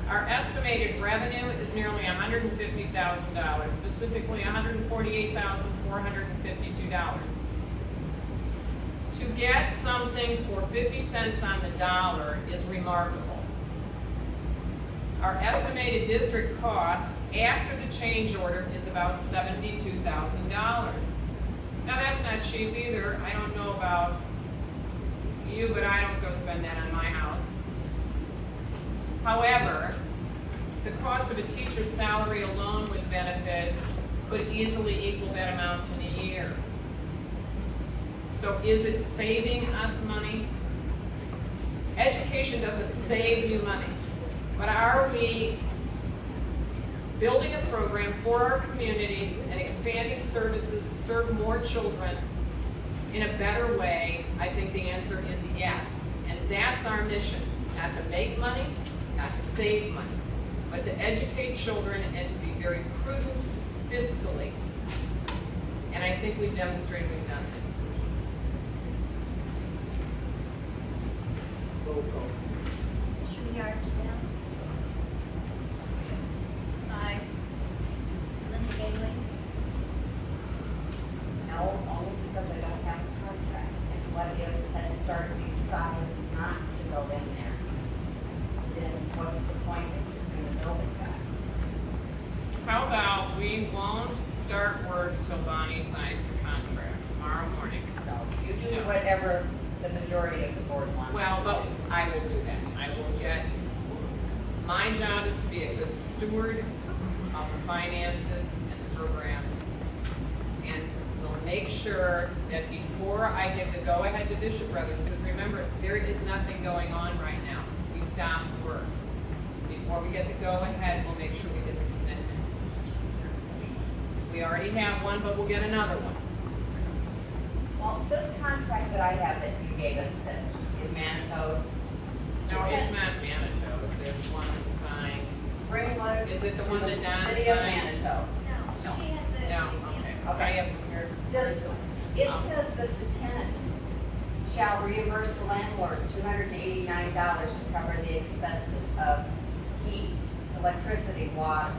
Our estimated revenue is nearly $150,000, specifically $148,452. To get something for 50 cents on the dollar is remarkable. Our estimated district cost after the change order is about $72,000. Now that's not cheap either. I don't know about you, but I don't go spend that on my house. However, the cost of a teacher's salary alone with benefits could easily equal that amount in a year. So is it saving us money? Education doesn't save you money, but are we building a program for our community and expanding services to serve more children in a better way? I think the answer is yes. And that's our mission, not to make money, not to save money, but to educate children and to be very prudent fiscally. And I think we've demonstrated we've done that. Roll call. Commissioner Yardsdale. Aye. Linda Bailey. No, only because I don't have a contract. And what if Head Start decides not to go in there? Then what's the point of using the building back? How about we won't start work till Bonnie signs the contract tomorrow morning? So you do whatever the majority of the board wants. Well, but I will do that. I will get, my job is to be a good steward of the finances and the programs. And we'll make sure that before I give the go-ahead to Bishop Brothers, because remember, there is nothing going on right now. We stopped work. Before we get the go-ahead, we'll make sure we get the commitment. We already have one, but we'll get another one. Well, this contract that I have that you gave us that is Manito's. No, it's not Manitou. There's one signed. Springwood. Is it the one that Don City of signed? Manitou. No, she had the. No, okay. I have here. This, it says that the tenant shall reimburse the landlord $289 to cover the expenses of heat, electricity, water.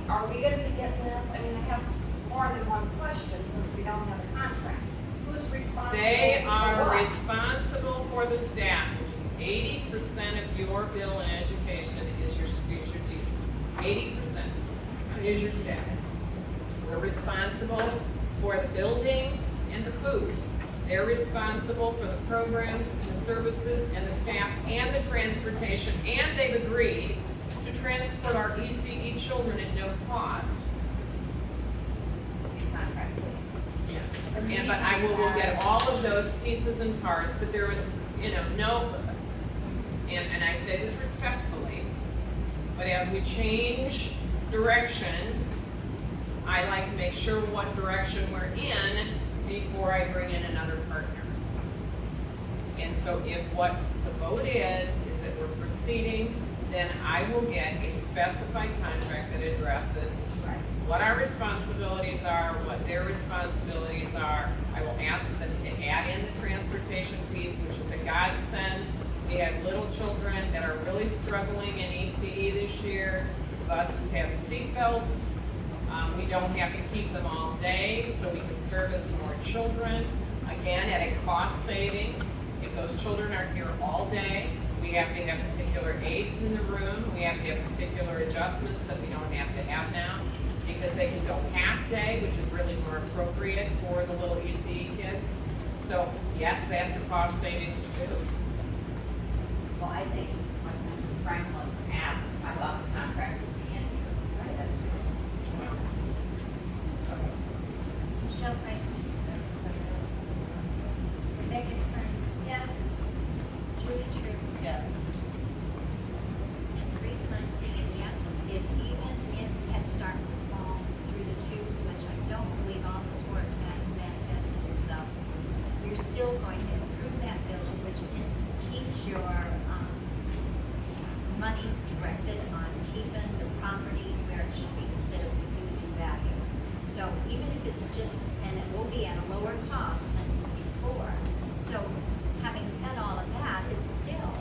Are we gonna be getting this? I mean, I have more than one question since we don't have a contract. Who's responsible? They for are what? responsible for the staff, which is 80% of your bill in education is your teacher. 80% is your staff. We're responsible for the building and the food. They're responsible for the programs, the services, and the staff, and the transportation, and they've agreed to transport our ECE children at no cost. Contract, please. Yes. And, but I will get all of those pieces and parts, but there was, no, and I say this respectfully, but as we change directions, I like to make sure what direction we're in before I bring in another partner. And so if what the vote is that we're proceeding, then I will get a specified contract that addresses what our responsibilities are, what their responsibilities are. I will ask them to add in the transportation piece, which is a godsend. We have little children that are really struggling in ECE this year. The buses have seatbelts. We don't have to keep them all day, so we can service more children. Again, at a cost savings. If those children are here all day, we have to have particular aides in the room. We have to have particular adjustments that we don't have to have now, because they can go half day, which is really more appropriate for the little ECE kids. So yes, that's a cost savings too. Well, I think when Mrs. Franklin asked, I thought the contract would be in here. I said, Michelle Franklin. Rebecca Kern. Yes. Julie True. yes. And the reason I'm saying yes is even if Head Start would fall through the tubes, which I don't believe all this work has manifested itself, you're still going to improve that building, which keeps your monies directed on keeping the property where it should be instead of losing value. So even if it's just, and it will be at a lower cost than before. So having said all of that, it still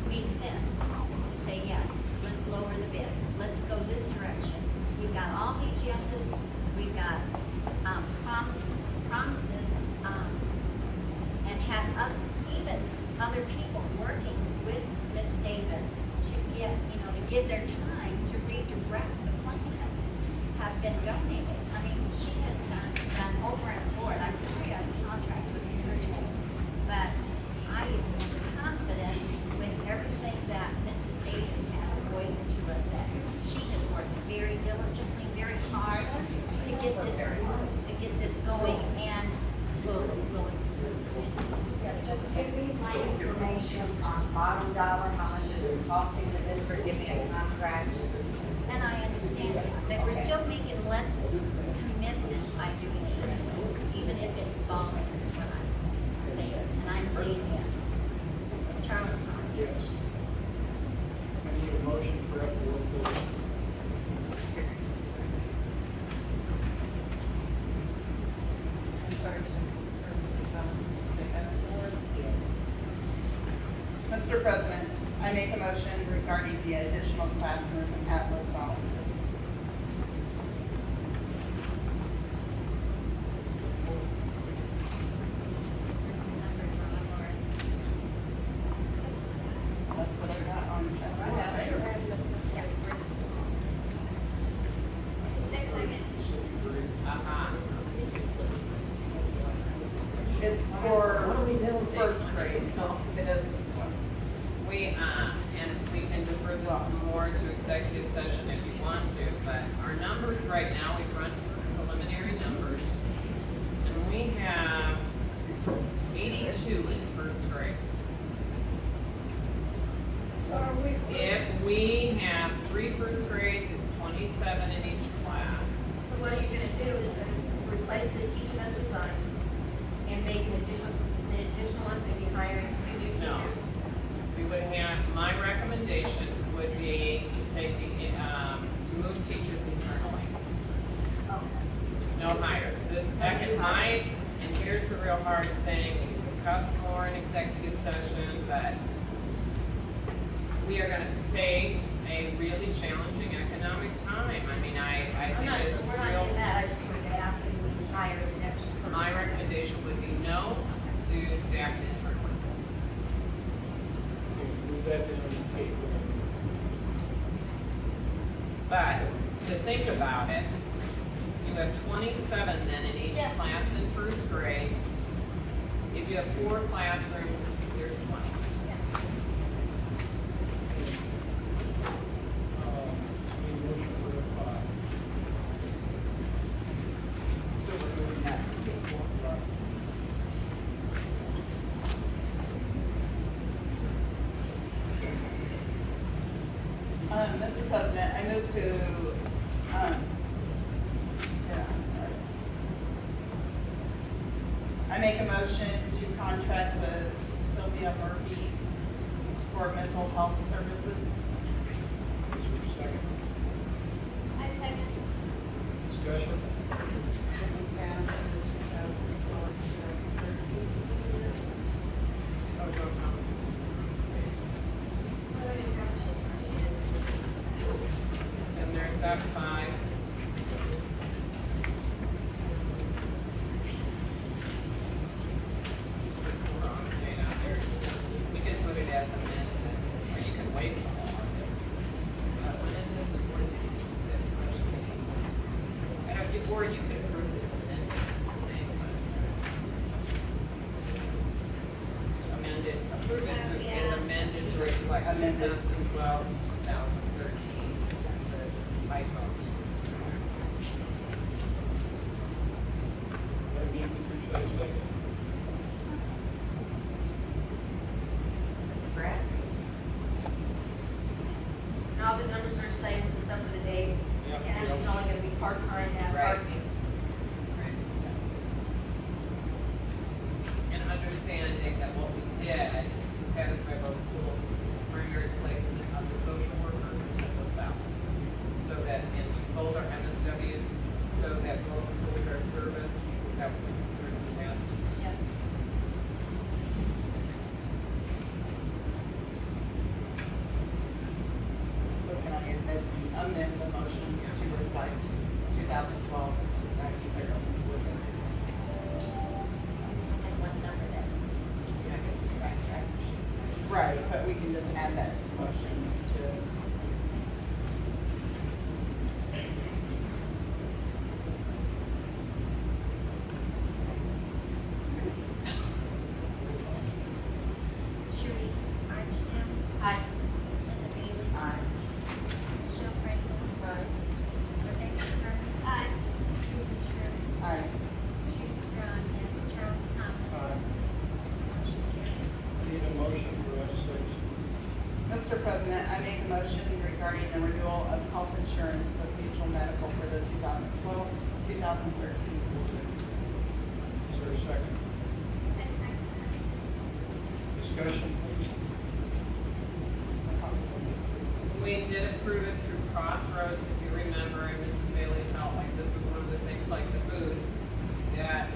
makes sense to say, yes, let's lower the bid. Let's go this direction. We've got all these yeses. We've got promises, and had even other people working with Miss Davis to get, to give their time to redirect the plans have been donated. I mean, she has done over and board. I'm sorry I'm in contract with her today, but I am confident with everything that Mrs. Davis has voice to us that she has worked very diligently, very hard to get this going, and will Just give me my information on bottom dollar, how much it is costing the district, give me a contract. and I understand that, but we're still making less commitment by doing this, even if it involves, is what I'm saying, and I'm saying yes. Charles Thomas. Yes. I need a motion for up to location. Mr. President, I make a motion regarding the additional classroom at LaSalle. That's what I got on the It's for first grade. It is. And we can defer this more to executive session if you want to, but our numbers right now, we've run preliminary numbers, and we have 82 in first grade. If we have 3 first grades, it's 27 in each class. So what are you gonna do is replace the teacher that's resigned and make the additional ones that you hire 2 new No. teachers? We would have, my recommendation would be to take to move teachers internally. No hires. This second high, and here's the real hard thing, we can discuss more in executive session, but we are gonna face a really challenging economic time. I mean, I think it's We're not real. doing that, I just wanted to ask if we hire the next person. My recommendation would be no to staff it internally. Move that down to the table. But to think about it, you have 27 then in each class in first grade. If you have 4 classrooms, there's 20. Need a motion for up 5. So we're moving that. Mr. President, I move to, I make a motion to contract with Sylvia Murphy for mental health services. Is there a second? I second. Discussion? And there's that 5. We can put it as amended, or you can wait for all of this. Or you can approve it amended. Approve it as amended to reflect Amended. 2012, 2013, the FIFO. That means that there's a second. Correct? And all the numbers are the same, except for the days. Yeah. And it's only gonna be part-time at Right. Parkview. And understanding that what we did to satisfy both schools is the primary placement of the social worker at LaSalle. So that in both our MSWs, so that both schools are serviced, because that was a concern in the past. Yeah. So can I amend the motion to reflect 2012 to 2013? One number that Right, but we can just add that to the motion to. Sheree Armstrong. Aye. Linda Bailey. Aye. 2013 school year. Is there a second? I second Discussion, please. We did approve it through Crossroads, if you remember, and Mrs. Bailey felt like this was one of the things like the food that,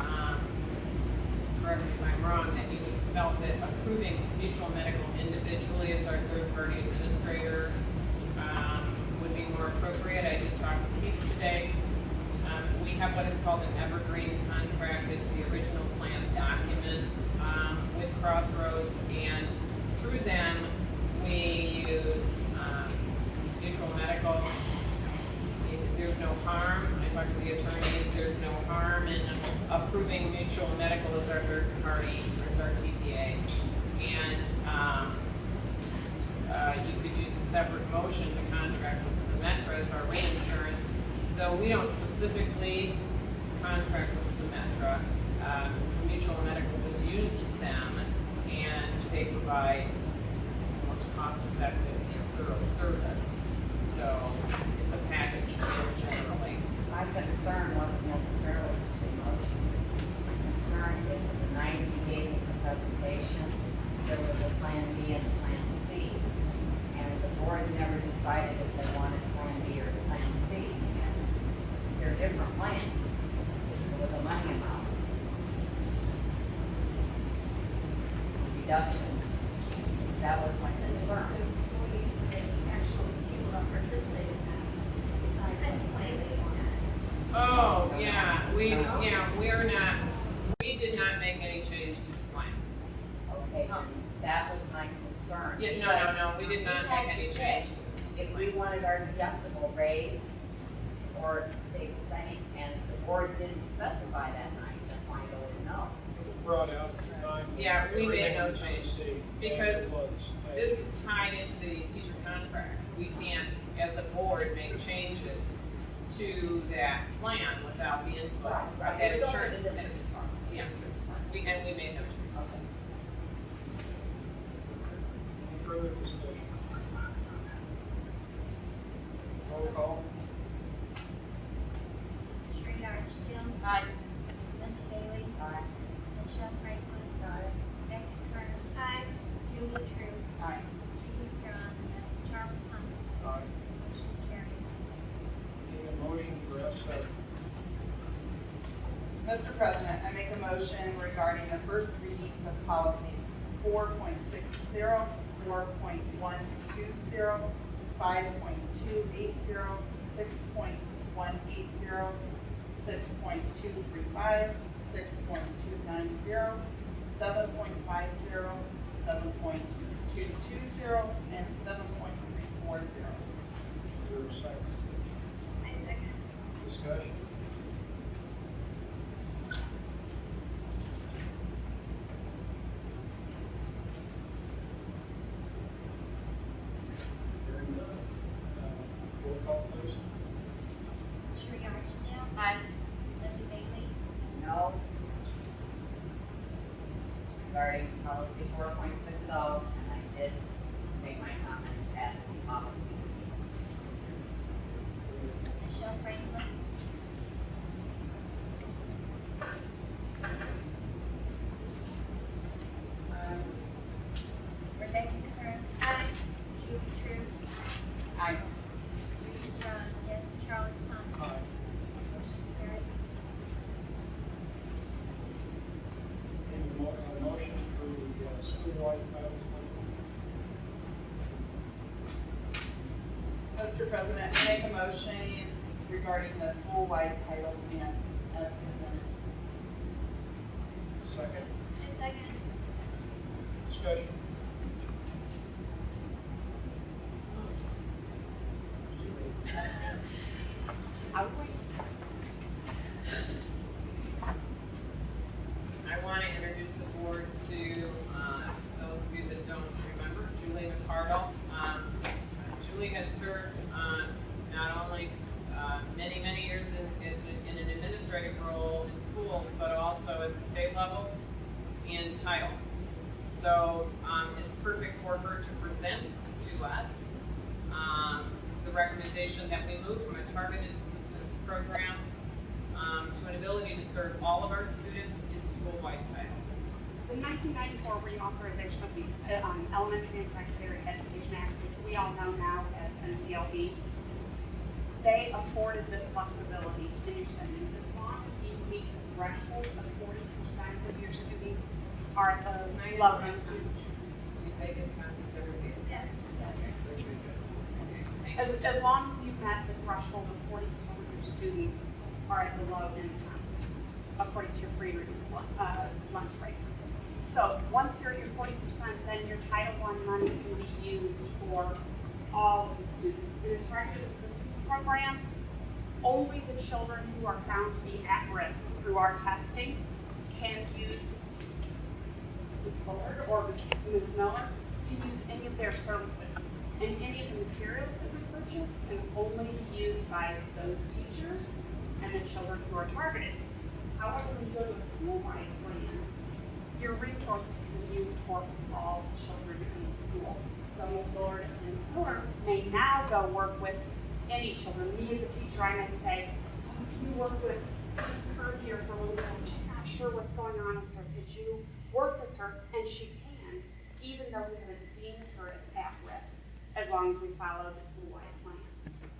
correct me if I'm wrong, that you felt that approving mutual medical individually as our third-party administrator would be more appropriate. I did talk to Keith today. We have what is called an evergreen contract. It's the original plan document with Crossroads, and through them, we use mutual medical. There's no harm. I talked to the attorneys. There's no harm in approving mutual medical as our third party, as our TPA. And you could use a separate motion to contract with Symetra as our reinsurance. So we don't specifically contract with Symetra. Mutual medical was used to them, and they provide the most cost-effective and thorough service. So it's a package deal generally. My concern wasn't necessarily the two motions. My concern is that the night you gave us the presentation, there was a plan B and a plan C. And the board never decided if they wanted plan B or plan C. And they're different plans. There was a money amount. Reductions. That was my concern. actually people that participated in that decided what plan they wanted. Oh, yeah, we did not make any change to the plan. Okay, that was my concern. Yeah, no, we did not make any change. If we wanted our deductible raised or stay the same, and the board didn't specify that night, that's why I don't know. It was brought out at the time. Yeah, we made no Everything change, was stayed because as it was. this is tied into the teacher contract. We can't, as a board, make changes to that plan without the input of that It's only insurance. the district's part. Yeah, we made no change. Okay. Any further discussion? Roll call. Sherry Archfield. Aye. Linda Bailey. Aye. Michelle Franklin. Becky Kern. Aye. Julie True. Aye. Judy Strong, yes. Charles Thomas. Aye. Motion carried. Need a motion for F7. Mr. President, I make a motion regarding the first readings of policies 4.60, 4.120, 5.280, 6.180, 6.235, 6.290, 7.50, 7.220, and 7.340. Is there a second? I second. Discussion? Hearing none. Roll call, please. Sherry Archfield. Aye. Linda Bailey. No. Regarding policy 4.60, and I did make my comments at the policy. Michelle Franklin. Rebecca Kern. Aye. Julie True. Aye. Judy Strong, yes. Charles Thomas. Aye. Motion carried. Need a motion for the school-wide title plan. Mr. President, I make a motion regarding the school-wide title plan as presented. Second. I second. Discussion? I want to introduce the board to those of you that don't remember, Julie McCardle. Julie has served not only many years in an administrative role in schools, but also at the state level in title. So it's perfect for her to present to us the recommendation that we move from a targeted assistance program serve all of our students in school-wide title. The 1994 reauthorization of the Elementary and Secondary Education Act, which we all know now as NCLE, they afforded this flexibility in your spending. As long as you meet the threshold of 40% of your students are at the low income. They get copies every week. Yes. As long as you've met the threshold of 40% of your students are at the low income, according to your free and reduced lunch rates. So once you're at your 40%, then your Title I money can be used for all of the students. In the targeted assistance program, only the children who are found to be at risk through our testing can use Ms. Bullard or Ms. Miller can use any of their services. And any of the materials that we purchase can only be used by those teachers and the children who are targeted. However, when you go to a school-wide plan, your resources can be used for all children in the school. So Ms. Bullard and Ms. Miller may now go work with any children. Me as a teacher, I may say, oh, can you work with Ms. Kerr here for a little bit? I'm just not sure what's going on with her. Could you work with her? And she can, even though we haven't deemed her as at risk, as long as we follow the school-wide plan,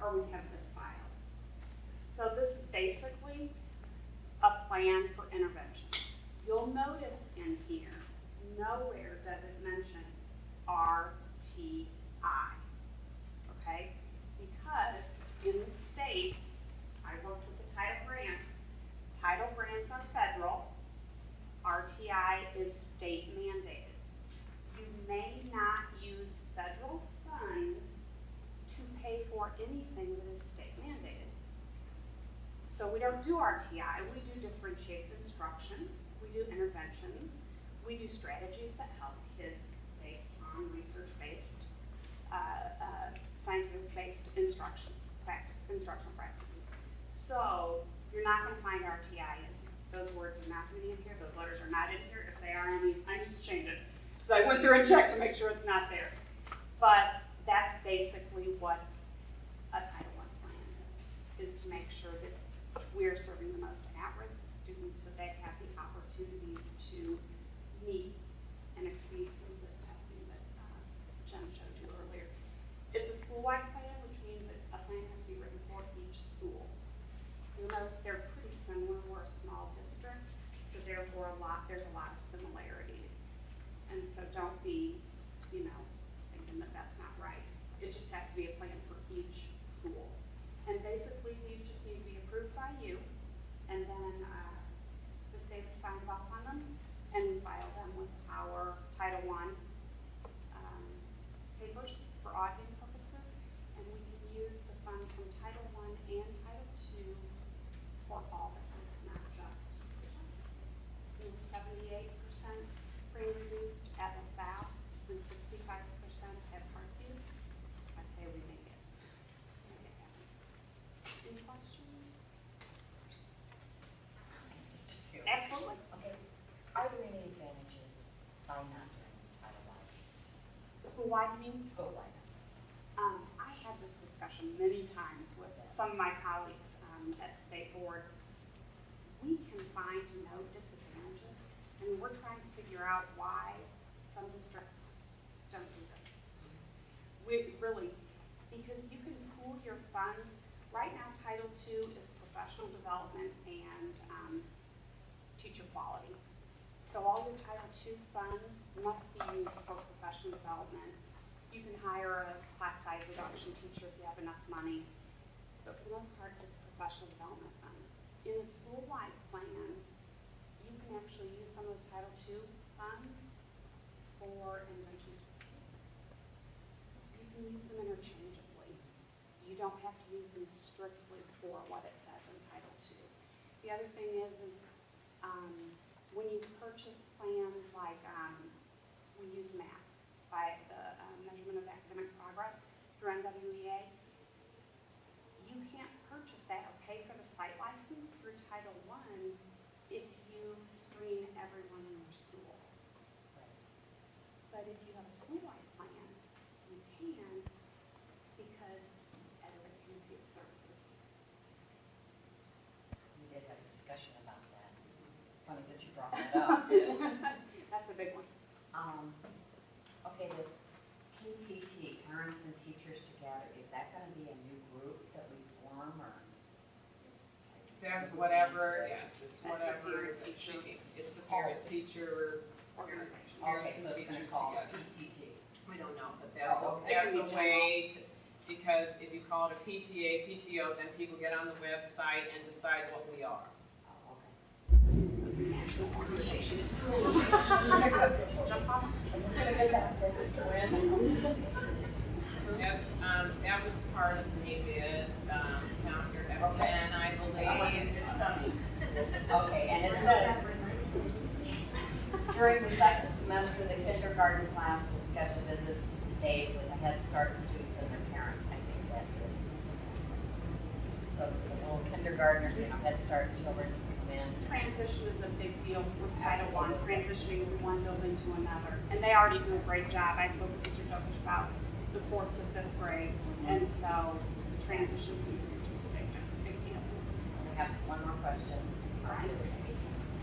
or we have this file. So this is basically a plan for intervention. You'll notice in here, nowhere does it mention RTI, okay? Because in the state, I worked with the title grants. Title grants are federal. RTI is state mandated. You may not use federal funds to pay for anything that is state mandated. So we don't do RTI, we do differentiated instruction, we do interventions, we do strategies that help kids based on research-based, scientific-based instructional practices. So you're not going to find RTI in here. Those words are not going to be in here, those letters are not in here. If they are, I need to change it. So I went through and checked to make sure it's not there. But that's basically what a Title I plan is to make sure that we're serving the most at-risk students so they have the opportunities to meet and exceed some of the testing that Jen showed you earlier. It's a school-wide plan, which means that a plan has to be written for each school. You'll notice they're pretty similar. We're a small district, so therefore there's a lot of similarities. And so don't be, thinking that that's not right. It just has to be a plan for each school. And basically, these just need to be approved by you, and then the state signs off on them, and we file them with our Title I papers for auditing purposes, and we can use the funds from Title I and Title II for all the funds, not just 78% free and reduced at LaSalle and 65% at Parkview. I say we make it. Any questions? Just a few. Absolutely. Okay, are there any advantages by not doing Title I? School-wide, you mean? School-wide. I had this discussion many times with some of my colleagues at State Board. We can find no disadvantages, and we're trying to figure out why some districts don't do this. We really, because you can pool your funds. Right now, Title II is professional development and teacher quality. So all your Title II funds must be used for professional development. You can hire a class size reduction teacher if you have enough money, but for the most part, it's professional development funds. In a school-wide plan, you can actually use some of those Title II funds for interventions for kids. You can use them interchangeably. You don't have to use them strictly for what it says in Title II. The other thing is when you purchase plans like we use MAP by the measurement of academic progress through NWEA, you can't purchase that or pay for the site license through Title I if you screen everyone in your school. But if you have a school-wide plan, you can, because everybody can see the services. We did have a discussion about that. That's a big one. Okay, this PTT, Parents and Teachers Together, is that going to be a new group that we form, or? That's whatever, yes, it's That's the whatever, parent-teacher. it's the parent-teacher, Organization. Okay, parents so and it's going teachers to call it together. PTT. We don't know, but Oh, okay. that's It can be a way to, because if you call it a PTA, PTO, then people get on the website and decide what we are. Oh, okay. National organization. Jump on. That was part of the bid, down here at Okay. 10, I believe. Okay, and it says, during the second semester, the kindergarten class will schedule visits days with the Head Start students and their parents. I think that is. So the little kindergartners, Head Start children come in. Transition is a big deal with Title I, transitioning from one building to another. And they already do a great job. I spoke with Mr. Jokic about the 4th to 5th grade. And so the transition piece is just a big deal. We have one more question.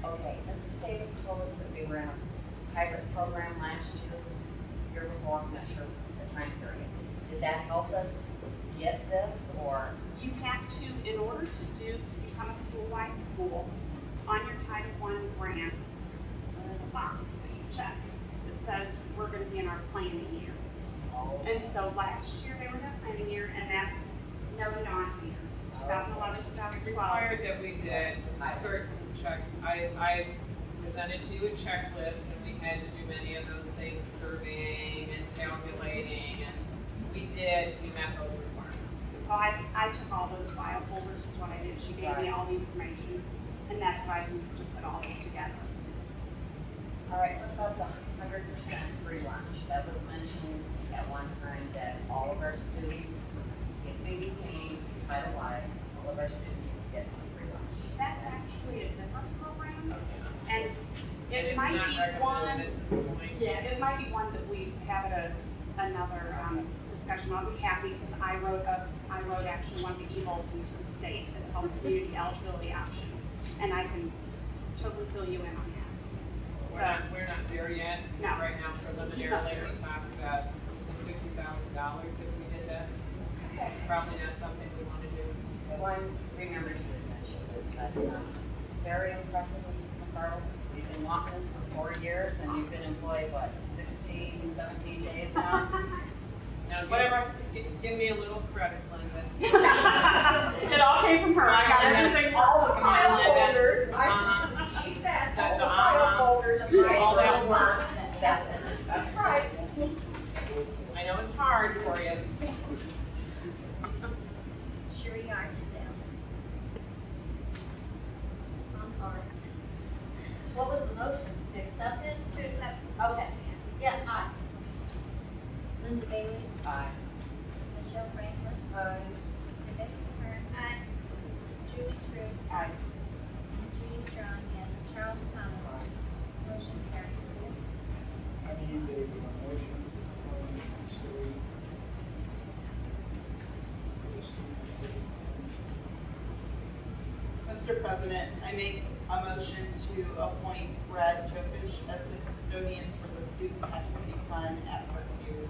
Okay, Mrs. Davis told us that we were in a pilot program last year before, I'm not sure the time period. Did that help us get this, or? You have to, in order to become a school-wide school, on your Title I grant, there's a little box that you check that says we're going to be in our planning year. And so last year they were in their planning year, and that's noted on here. 2011, 2012. Required that we did certain check, I presented to you a checklist, and we had to do many of those things, surveying and calculating, and we met those requirements. So I took all those file folders is what I did. She gave me all the information, and that's what I used to put all this together. All right, what about the 100% free lunch? That was mentioned at one time that all of our students, if we became Title I, all of our students would get free lunch. That's actually a different program, Okay. and it it's might not be one. recommended at this point. Yeah, it might be one that we have at another discussion. I'll be happy because I wrote actually one of the e-bulletins for the state. It's called the Community Eligibility Option, and I can totally fill you in on that. We're not there yet. No. Right now, preliminarily, we talked about $50,000 if we did that. Probably not something we want to do. One remembers you had mentioned it, but very impressive, Mrs. McCardle. You've been wanting this for 4 years, and you've been employed, what, 16, 17 days now? Now, Whatever. Give me a little credit, Linda. It all came from her. I got everything. All the file folders. She said, all the file folders. All that work. That's it. That's right. I know it's hard for you. Sherry Archdale. I'm sorry. What was the motion? To accept it? To accept. Okay. Yes, aye. Linda Bailey. Aye. Michelle Franklin. Aye. Rebecca Kern. Aye. Julie True. Aye. Judy Strong, yes. Charles Thomas. Motion carried. I need a motion Mr. President, I make a motion to appoint Brad Jokic as the custodian for the Student Activity Fund at Parkview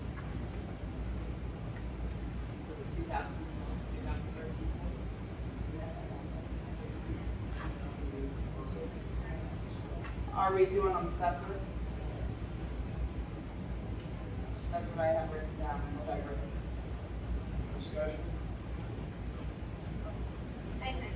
For the 2013. Are we doing them separate? That's what I have written down, separate. discussion. Second.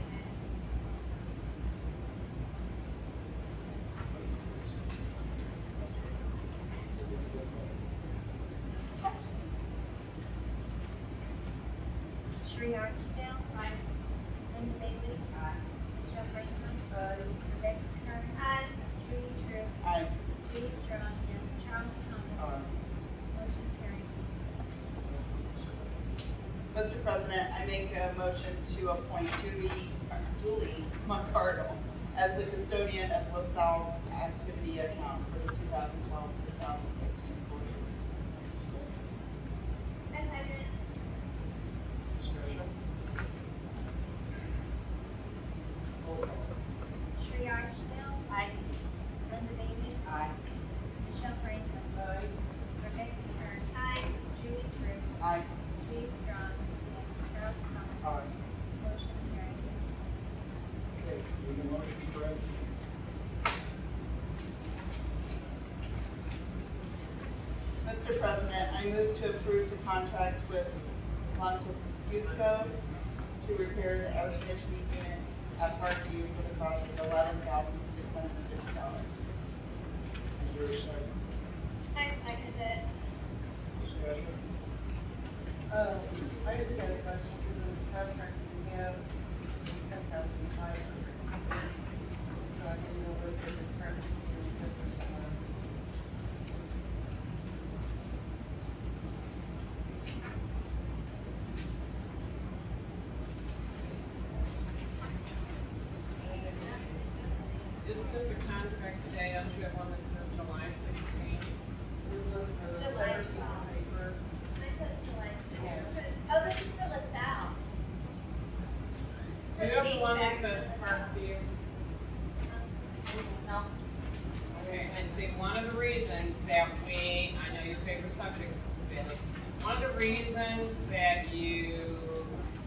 Sherry Archdale. Aye. Linda Bailey. Aye. Michelle Franklin. Aye. Rebecca Kern. Aye. Judy True. Aye. Judy Strong, yes. Charles Thomas. Motion carried. Mr. President, I make a motion to appoint Julie McCardle as the custodian of LaSalle's activity account for the 2012-2015 school year. Second. Discussion. Roll call. Sherry Archdale. Aye. Linda Bailey. Need a motion, Fred? Mr. President, I move to approve the contract with Montefusco to repair the air conditioning unit at Parkview for the cost of $11,650. Is there a second? I second it. Discussion? I just had a question for the contract we have, $10,500. So I didn't know what the discrepancy in the difference was. Isn't this a contract today? Don't you have one that says July 16th? This was for the July third piece of 12th. paper. Mine says July. Yeah. Oh, this is for LaSalle. Do you have the one that says Parkview? No. Okay, and see, one of the reasons that I know your favorite subject, Mrs. Bailey, one of the reasons that you,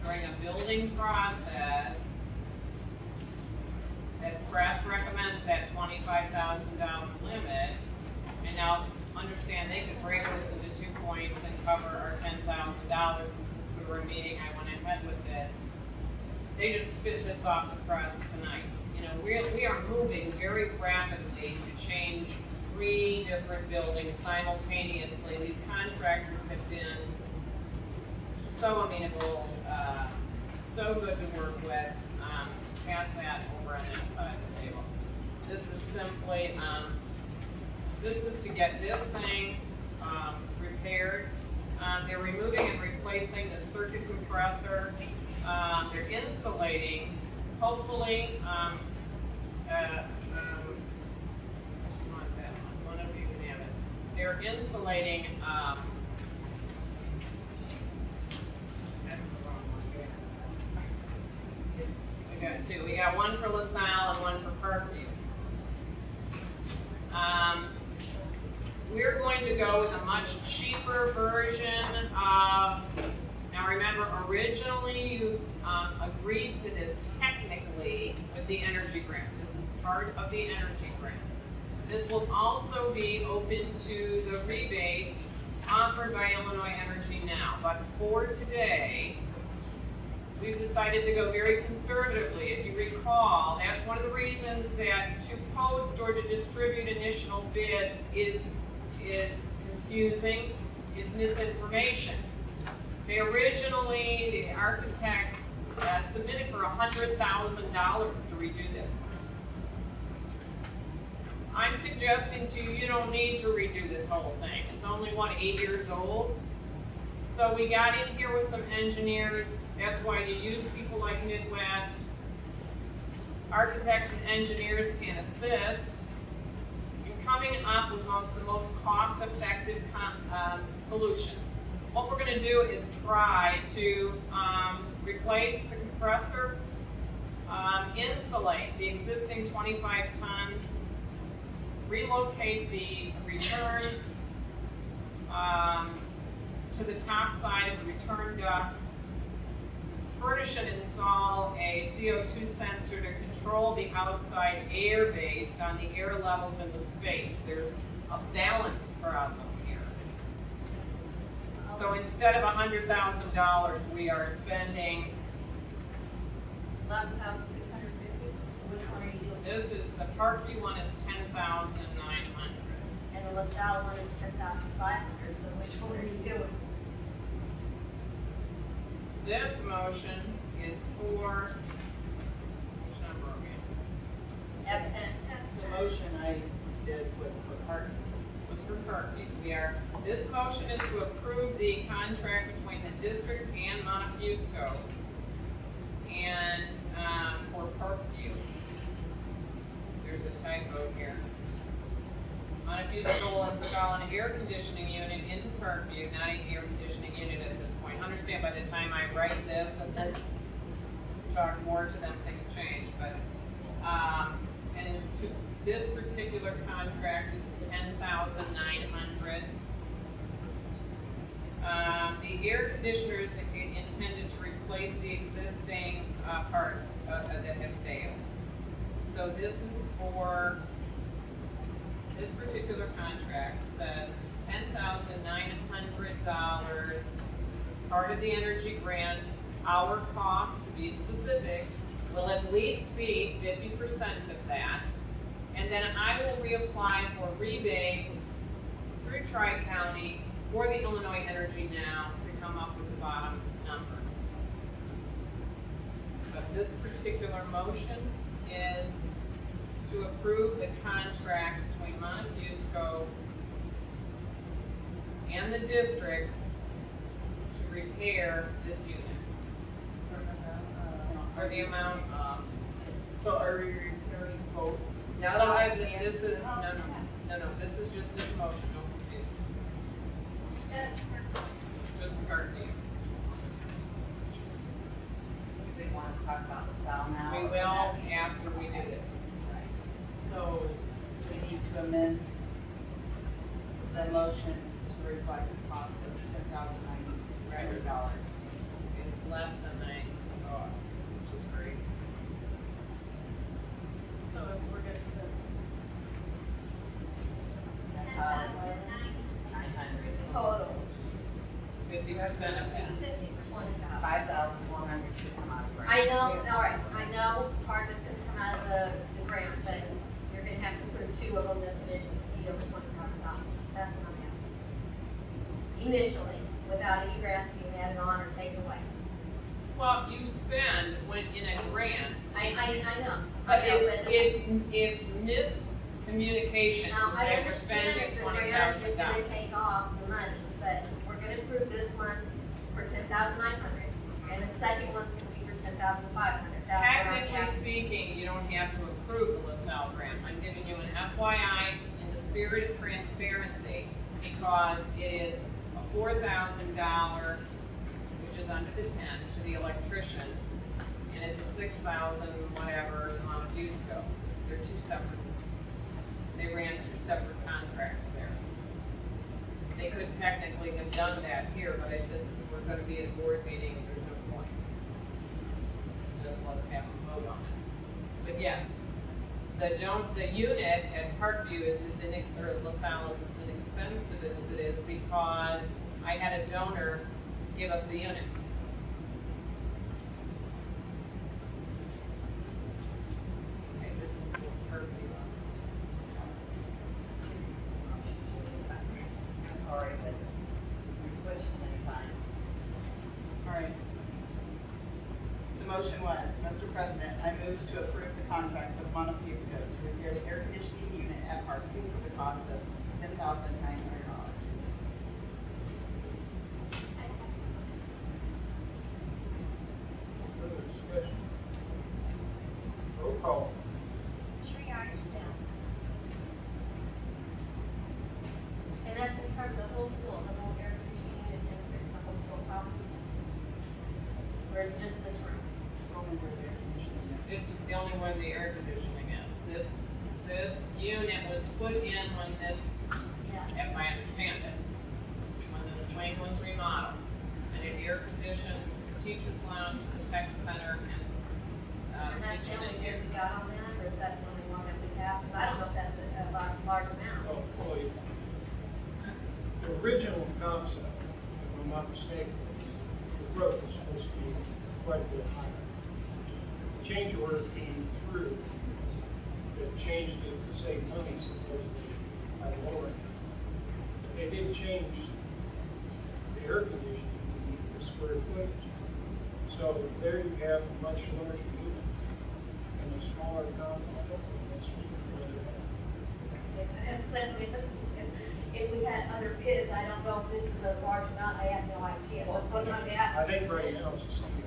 during a building process, that press recommends that $25,000 limit, and now understand they could break this into 2 points and cover our $10,000, and since we were meeting, I went ahead with it. They just spit this off the press tonight. You know, we are moving very rapidly to change 3 different buildings simultaneously. These contractors have been so amenable, so good to work with. Pass that over on that side of the table. This is simply, this is to get this thing repaired. They're removing and replacing the circuit compressor. They're insulating, hopefully, one of you can have it. They're insulating, that's the wrong one here. We got 2. We got one for LaSalle and one for Parkview. We're going to go with a much cheaper version of, now remember, originally you agreed to this technically with the energy grant. This is part of the energy grant. This will also be open to the rebates offered by Illinois Energy Now. But for today, we've decided to go very conservatively. If you recall, that's one of the reasons that to post or to distribute initial bids is confusing, is misinformation. They originally, the architect submitted for $100,000 to redo this. I'm suggesting to you, you don't need to redo this whole thing. It's only 8 years old. So we got in here with some engineers. That's why you use people like Midwest. Architects and engineers can assist in coming up with the most cost-effective solutions. What we're going to do is try to replace the compressor, insulate the existing 25-ton, relocate the returns to the top side of the return duct, furnish and install a CO2 sensor to control the outside air based on the air levels in the space. There's a balance problem here. So instead of $100,000, we are spending $11,650. Which one are you doing? This is, the Parkview one is $10,900. And the LaSalle one is $10,500, so which one are you doing? This motion is for, which number are we in? F10. The motion I did was for Parkview. Was for Parkview. This motion is to approve the contract between the district and Montefusco and for Parkview. There's a typo here. Montefusco will install an air conditioning unit into Parkview, not an air conditioning unit at this point. Understand by the time I write this, and then talk more to them, things change. But and to this particular contract is $10,900. The air conditioner is intended to replace the existing parts that have failed. So this is for, this particular contract says $10,900, part of the energy grant. Our cost, to be specific, will at least be 50% of that. And then I will reapply for rebate through Tri-County for the Illinois Energy Now to come up with the bottom number. But this particular motion is to approve the contract between Montefusco and the district to repair this unit. Or the amount of. So are we repairing both? Now that this is, no, this is just this motion, don't confuse. Just McCartney. Do we want to talk about LaSalle now? We will after we do this. So we need to amend the motion to reflect the cost of $10,900. It's less than I thought, which is great. So if we're gonna spend, 900 Total, 50% of that. 50%. 5,400 should come out of grant. I know, all right, I know part of it's gonna come out of the grant, but you're gonna have to prove two of them that's been exceed over $20,000. That's what I'm asking. Initially, without any grants being added on or taken away. Well, you spend when in a grant, I know. but it's miscommunication, Now, I that we're understand spending if the grant is gonna $20,000. take off the money, but we're gonna approve this one for $10,900, and the second one's gonna be for $10,500. Technically speaking, you don't have to approve the LaSalle grant. I'm giving you an FYI in the spirit of transparency, because it is a $4,000, which is under the 10, to the electrician, and it's a $6,000 whatever to Montefusco. They're two separate. They ran two separate contracts there. They could technically have done that here, but I said, we're gonna be at a board meeting, there's no point. Just let's have a vote on it. But yes, the unit at Parkview is or LaSalle is as inexpensive as it is because I had a donor give us the unit. Okay, this is for Parkview. I'm sorry, but we've switched many times. All right. The motion was, Mr. President, I move to approve the contract with Montefusco to repair the air conditioning unit at Parkview for the cost of $10,900. Further discussion? Roll call. And that's in terms of the whole school, the whole air conditioning unit, and it's the whole school problem? Or is it just this room? Only for the air conditioning unit. This is the only one the air conditioning is. This unit was put in when this, Yeah. if I understand it, when this wing was remodeled. And it air conditioned the teacher's lounge, the tech center, and And that's the kitchen only and year here. we got on that, or is that the only one that we have? Because I don't know if that's a large amount. Well, the original concept, if I'm not mistaken, the growth was supposed to be quite a bit higher. The change order came through that changed it to save money supposedly by lowering it. But they didn't change the air conditioning to meet the square footage. So there you have a much larger unit and a smaller compound. That's what they're having. If we had other kids, I don't know if this is a large amount, I have no idea. What's going on there? I think right now it's the same.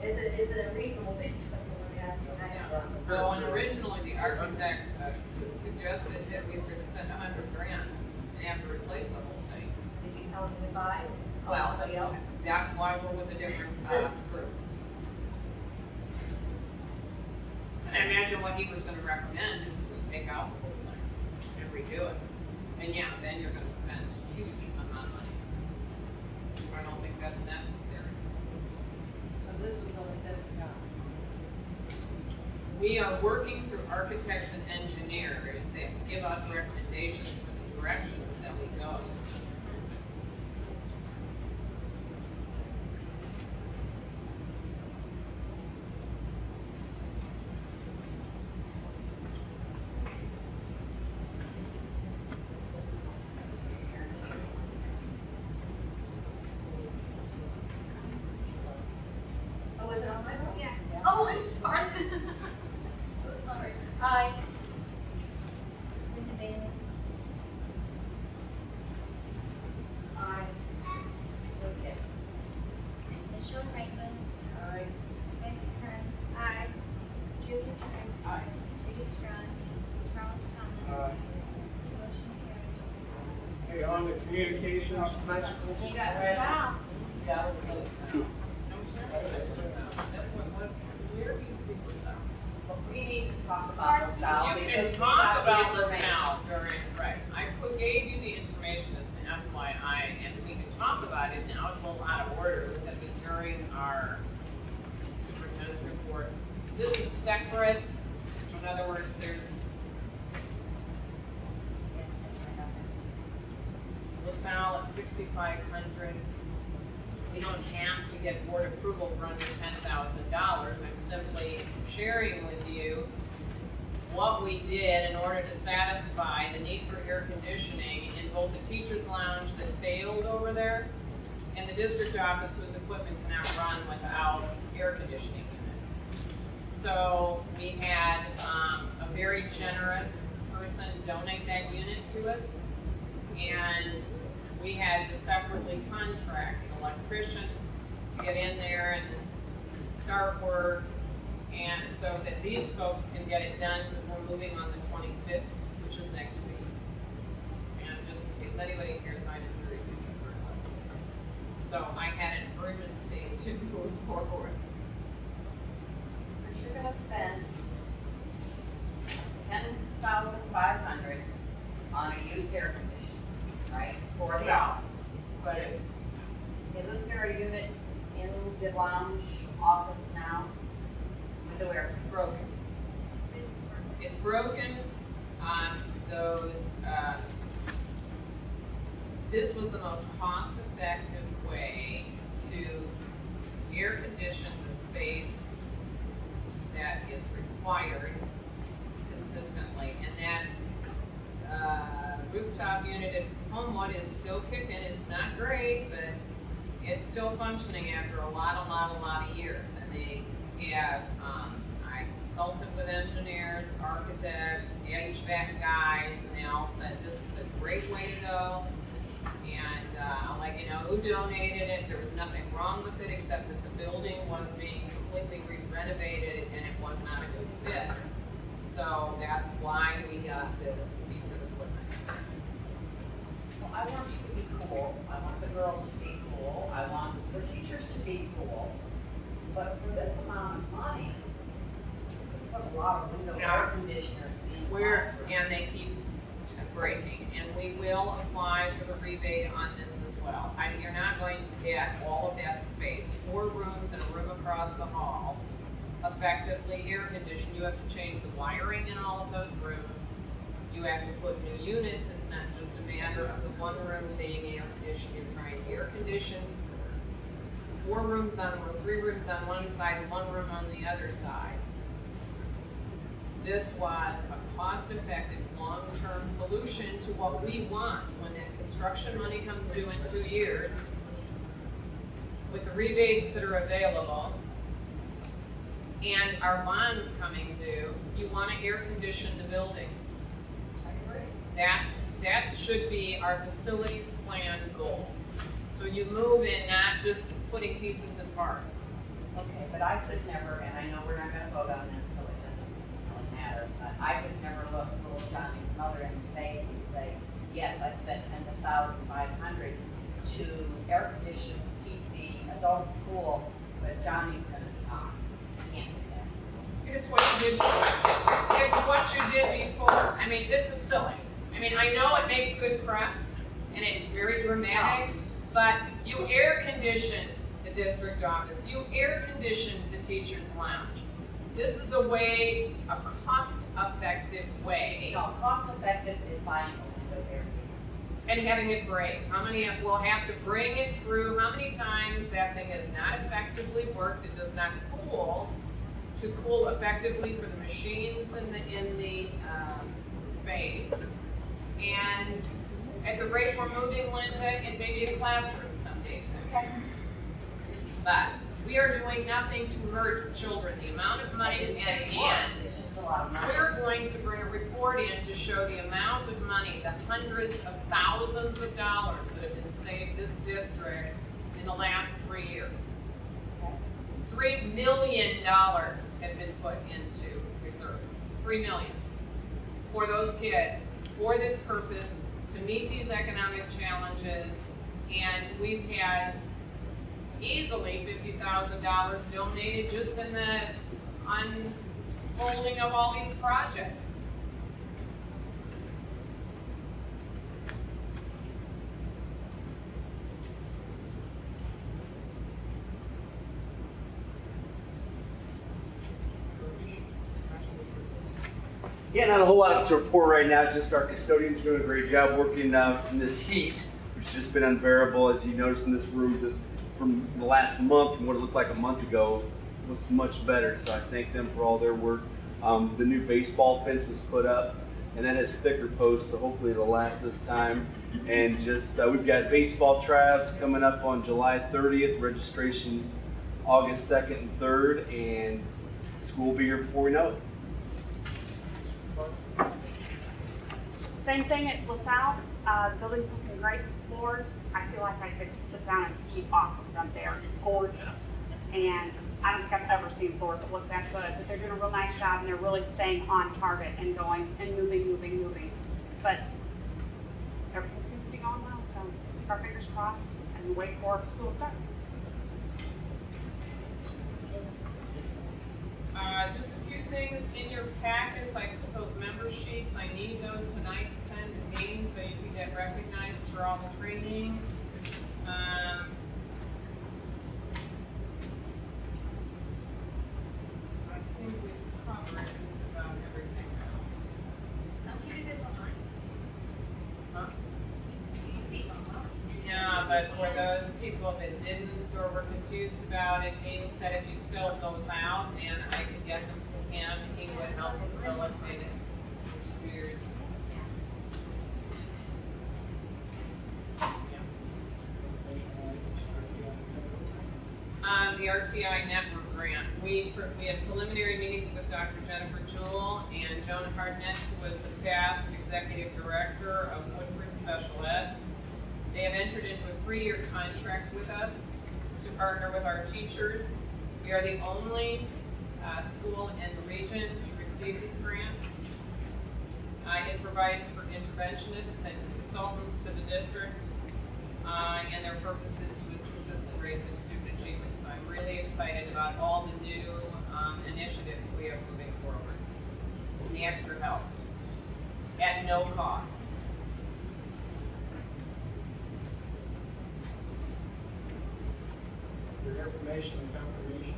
Is it a reasonable thing? That's what I'm asking. I don't know. Well, and originally the architect suggested that we were going to spend $100,000 and have to replace the whole thing. Did you tell them to buy? Well, Somebody else? that's why we're with a different group. And I imagine what he was going to recommend is if we take out the whole thing and redo it. And yeah, then you're going to spend a huge amount of money. I don't think that's necessary. so this is only $10,000. we are working through architects and engineers that give us recommendations for the directions that we go. Oh, is it on my phone? Yeah. Oh, I'm sorry. So sorry. Aye. Linda Bailey. Aye. Lucas. Michelle Franklin. Aye. Rebecca Kern. Aye. Julie Turner. Aye. Judy Strong. Charles Thomas. Aye. Motion carried. Okay, on the communications principles. You got Wow. Yeah. We need to talk about LaSalle. You because can we talk got the about information. LaSalle during, right, I gave you the information as an FYI, and we can talk about it now, it's a little out of order, because it was during our superintendent's report. This is separate, in other words, there's It says right on there. LaSalle at 6,500. We don't have to get board approval for under $10,000. I'm simply sharing with you what we did in order to satisfy the need for air conditioning in both the teacher's lounge that failed over there and the district office whose equipment cannot run without air conditioning in it. So we had a very generous person donate that unit to us, and we had to separately contract an electrician to get in there and start work, and so that these folks can get it done, because we're moving on the 25th, which is next week. And just in case anybody cares, I didn't really do it for it. So I had an urgency to move forward. But you're gonna spend $10,500 on a used air conditioner, right? For the office. But it's, Isn't there a unit in the lounge office now with the air broken. It's broken on those, this was the most cost-effective way to air condition the space that is required consistently. And that rooftop unit at Homewood is still kicking. It's not great, but it's still functioning after a lot of years. And they have, I consulted with engineers, architects, HVAC guys, and they all said this is a great way to go. And I'll let you know who donated it. There was nothing wrong with it except that the building was being completely renovated and it was not a good fit. So that's why we got this piece of equipment. Well, I want you to be cool. I want the girls to be cool. I want the teachers to be cool. But for this amount of money, we put a lot of window air conditioners in classrooms. And they keep breaking, and we will apply for the rebate on this as well. You're not going to get all of that space, 4 rooms and a room across the hall, effectively air conditioned. You have to change the wiring in all of those rooms. You have to put new units. It's not just a matter of the one room being air conditioned. You're trying to air condition 4 rooms on, or 3 rooms on one side and 1 room on the other side. This was a cost-effective, long-term solution to what we want when that construction money comes due in 2 years. With the rebates that are available and our bonds coming due, you want to air condition the building. That should be our facilities plan goal. So you move in, not just putting pieces and parts. Okay, but I could never, and I know we're not gonna vote on this, so it doesn't really matter, but I could never look little Johnny's mother in the face and say, yes, I spent $10,500 to air condition, keep the adult school, but Johnny's gonna be on. I can't do that. It's what you did before. It's what you did before. I mean, this is silly. I mean, I know it makes good press, and it's very dramatic, but you air conditioned the district office. You air conditioned the teacher's lounge. This is a way, a cost-effective way, No, cost effective is buying a window area. and having it break. How many will have to bring it through? How many times that thing has not effectively worked? It does not cool to cool effectively for the machines in the space. And at the rate we're moving, Linda, it may be a classroom someday soon. But we are doing nothing to hurt children. The amount of money It's and just a lot of money. we're going to bring a report in to show the amount of money, the hundreds of thousands of dollars that have been saved this district in the last 3 years. $3 million have been put into reserves. $3 million for those kids, for this purpose, to meet these economic challenges. And we've had easily $50,000 donated just in the unfolding of all these projects. Yeah, not a whole lot to report right now. Just our custodians doing a great job working in this heat, which has just been unbearable. As you notice in this room, just from the last month and what it looked like a month ago, it looks much better. So I thank them for all their work. The new baseball fence was put up, and that has thicker posts, so hopefully it'll last this time. And just we've got baseball tryouts coming up on July 30th, registration August 2nd and 3rd, and school will be here before we know it. Same thing at LaSalle. Building's looking great. Floors, I feel like I could sit down and eat off of them. They're gorgeous. And I don't think I've ever seen floors that look that good, but they're doing a real nice job and they're really staying on target and going and moving. But everything seems to be going well, so keep our fingers crossed and wait for school to start. Just a few things in your packets. I put those member sheets. I need those tonight to send to Dean so you can get recognized for all the training. I think we've covered just about everything else. Don't you do this online? Huh? Do you do these online? Yeah, but for those people that didn't or were confused about it, Dean said if you filled those out and I could get them to him, he would help facilitate it. It's weird. The RTI Network Grant. We had preliminary meetings with Dr. Jennifer Jewell and Joan Hartnett, who was the past Executive Director of Woodford Special Ed. They have entered into a 3-year contract with us to partner with our teachers. We are the only school in the region to receive this grant. It provides for interventionists and consultants to the district, and their purpose is to assist us in raising student achievement. So I'm really excited about all the new initiatives we have moving forward and the extra help at no cost. Your information and confirmation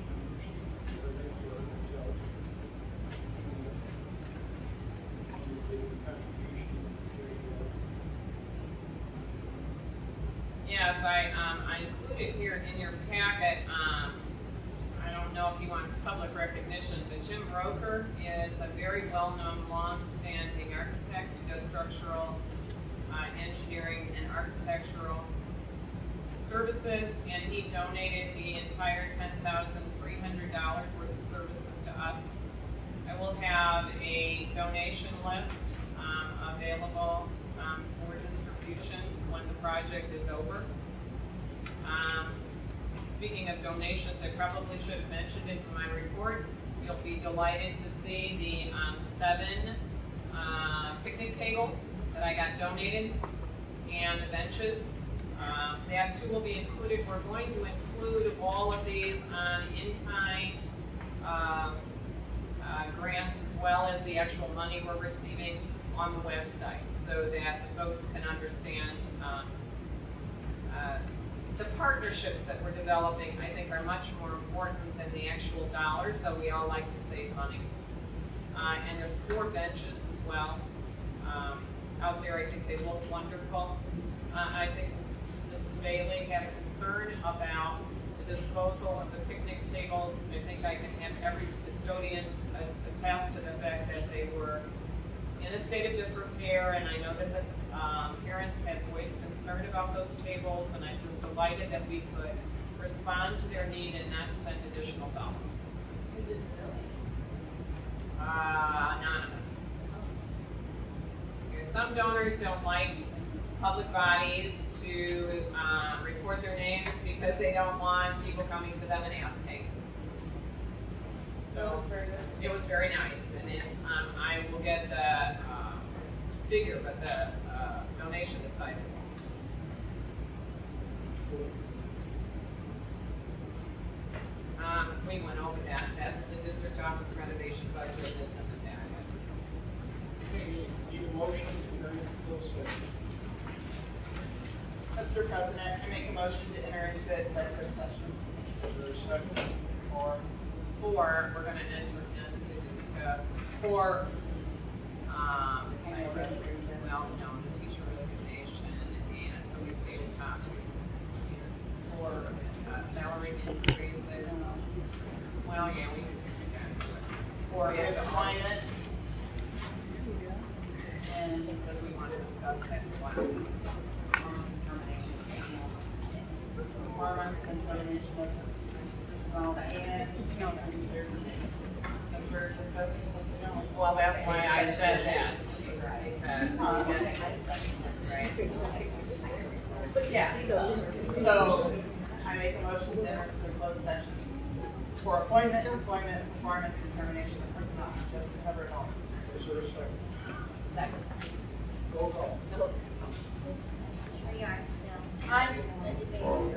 Yes, I included here in your packet, I don't know if he wants public recognition, but Jim Roker is a very well-known, long-standing architect who does structural engineering and architectural services, and he donated the entire $10,300 worth of services to us. I will have a donation list available for distribution when the project is over. Speaking of donations, I probably should have mentioned it in my report. You'll be delighted to see the 7 picnic tables that I got donated and the benches. That too will be included. We're going to include all of these in-kind grants as well as the actual money we're receiving on the website so that the folks can understand the partnerships that we're developing, I think, are much more important than the actual dollars, though we all like to save money. And there's 4 benches as well out there. I think they look wonderful. I think Mrs. Bailey had a concern about the disposal of the picnic tables. I think I can have every custodian attest to the fact that they were in a state of disrepair, and I know that the parents had voiced concern about those tables, and I'm just delighted that we could respond to their need and not spend additional dollars. Who did the billing? Anonymous. Some donors don't like public bodies to report their names because they don't want people coming to them and asking. So it was very nice, and I will get the figure, but the donation is sizable. We went over that. That's the district office renovation budget that's in the back. Okay, need a motion to enter into closed session. Mr. President, I make a motion to enter into executive session. Is there a second? Or Or we're going to enter into discuss for, well, no, the teacher resignation and so we stated top for salary increases. Well, yeah, we can do that. For Employment. and because we want to discuss that one. Performance and termination of personnel and, we're discussing something else. Well, that's why I said that. Because, right? Yeah, so I make a motion to enter into closed session for appointment, employment, performance, and termination of personnel, just to cover it all. is there a second? Roll call. Sherry Armstrong. Aye. Linda Bailey.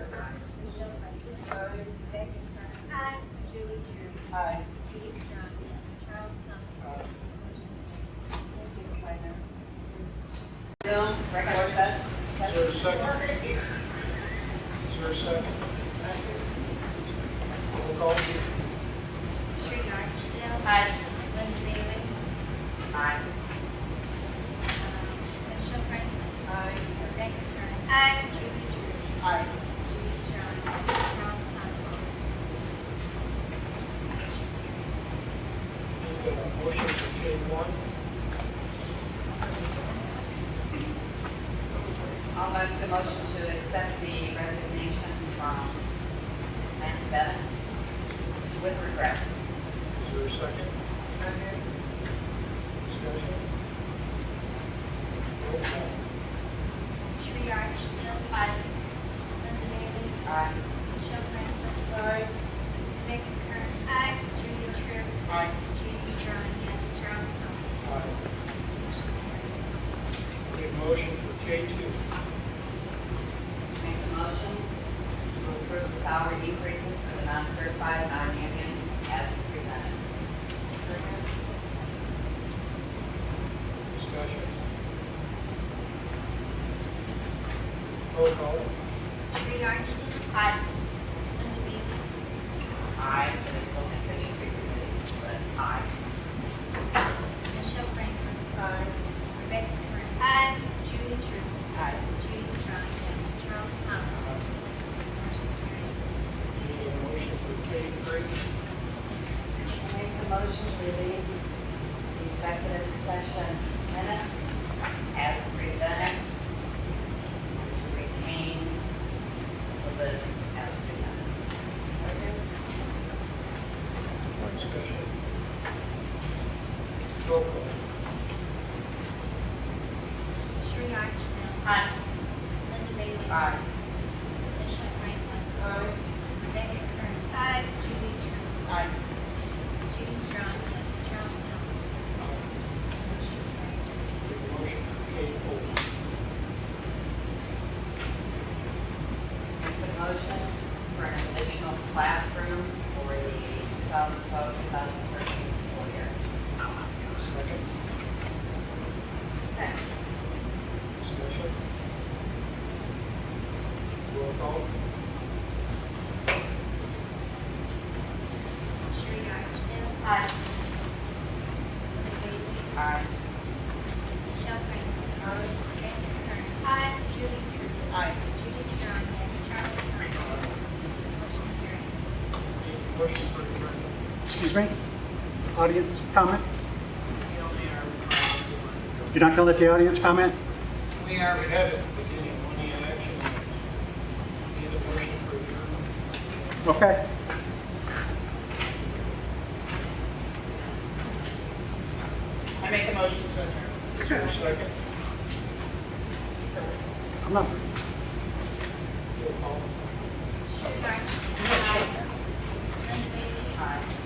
Michelle Franklin. Rebecca Turner. Aye. Julie Drew. Aye. Judy Strong, yes. Charles Thomas. Thank you, Minor. Bill, regular set. Is there a second? Is there a second? Roll call. Sherry Armstrong. Aye. Linda Bailey. Aye. Michelle Franklin. Aye. Rebecca Turner. Aye. Julie Drew. Aye. Judy Strong, yes. Charles Thomas. Need a motion for K1. I'll make the motion to accept the resignation from Samantha Bennett with regrets. Is there a second? Discussion? Roll call. Sherry Armstrong. Aye. Linda Bailey. Aye. Michelle Franklin. Aye. Rebecca Turner. Aye. Julie Drew. Aye. Judy Strong, yes. Charles Thomas. Aye. Need a motion for K2. Make the motion to approve the salary decreases for the non-certified, non-union as presented. Discussion? Roll call. Sherry Armstrong. Aye. Linda Bailey. Aye, but I still think they should be reduced, but aye. Michelle Franklin. Aye. Rebecca Turner. Aye. Julie Drew. Aye. Judy Strong, yes. Charles Thomas. Motion carried. Need a motion for K3. Make the motion to release the executive session minutes as presented and to retain the list as presented. Discussion? Roll call. Sherry Armstrong. Aye. Linda Bailey. Aye. Michelle Franklin. Aye. Rebecca Turner. Aye. Julie Drew. Aye. Judy Strong, yes. Charles Thomas. Motion carried. Need a motion for K4. Make the motion for an additional classroom for the 2012-2013 school year. Second. Second. Discussion? Aye. Michelle Franklin. Jane Refernce. Aye. Julie Truitt. Aye. Judy Strong, yes. Charles Thomas. Motion carried. Question for the president. Excuse me? Audience comment? You're not going to let the audience comment? We are. We have it, but any action, need a motion for adjournment. Okay. I make a motion to adjourn. Is there a second? I'm not. Roll call. Schuler. Aye. Lindsay. Aye.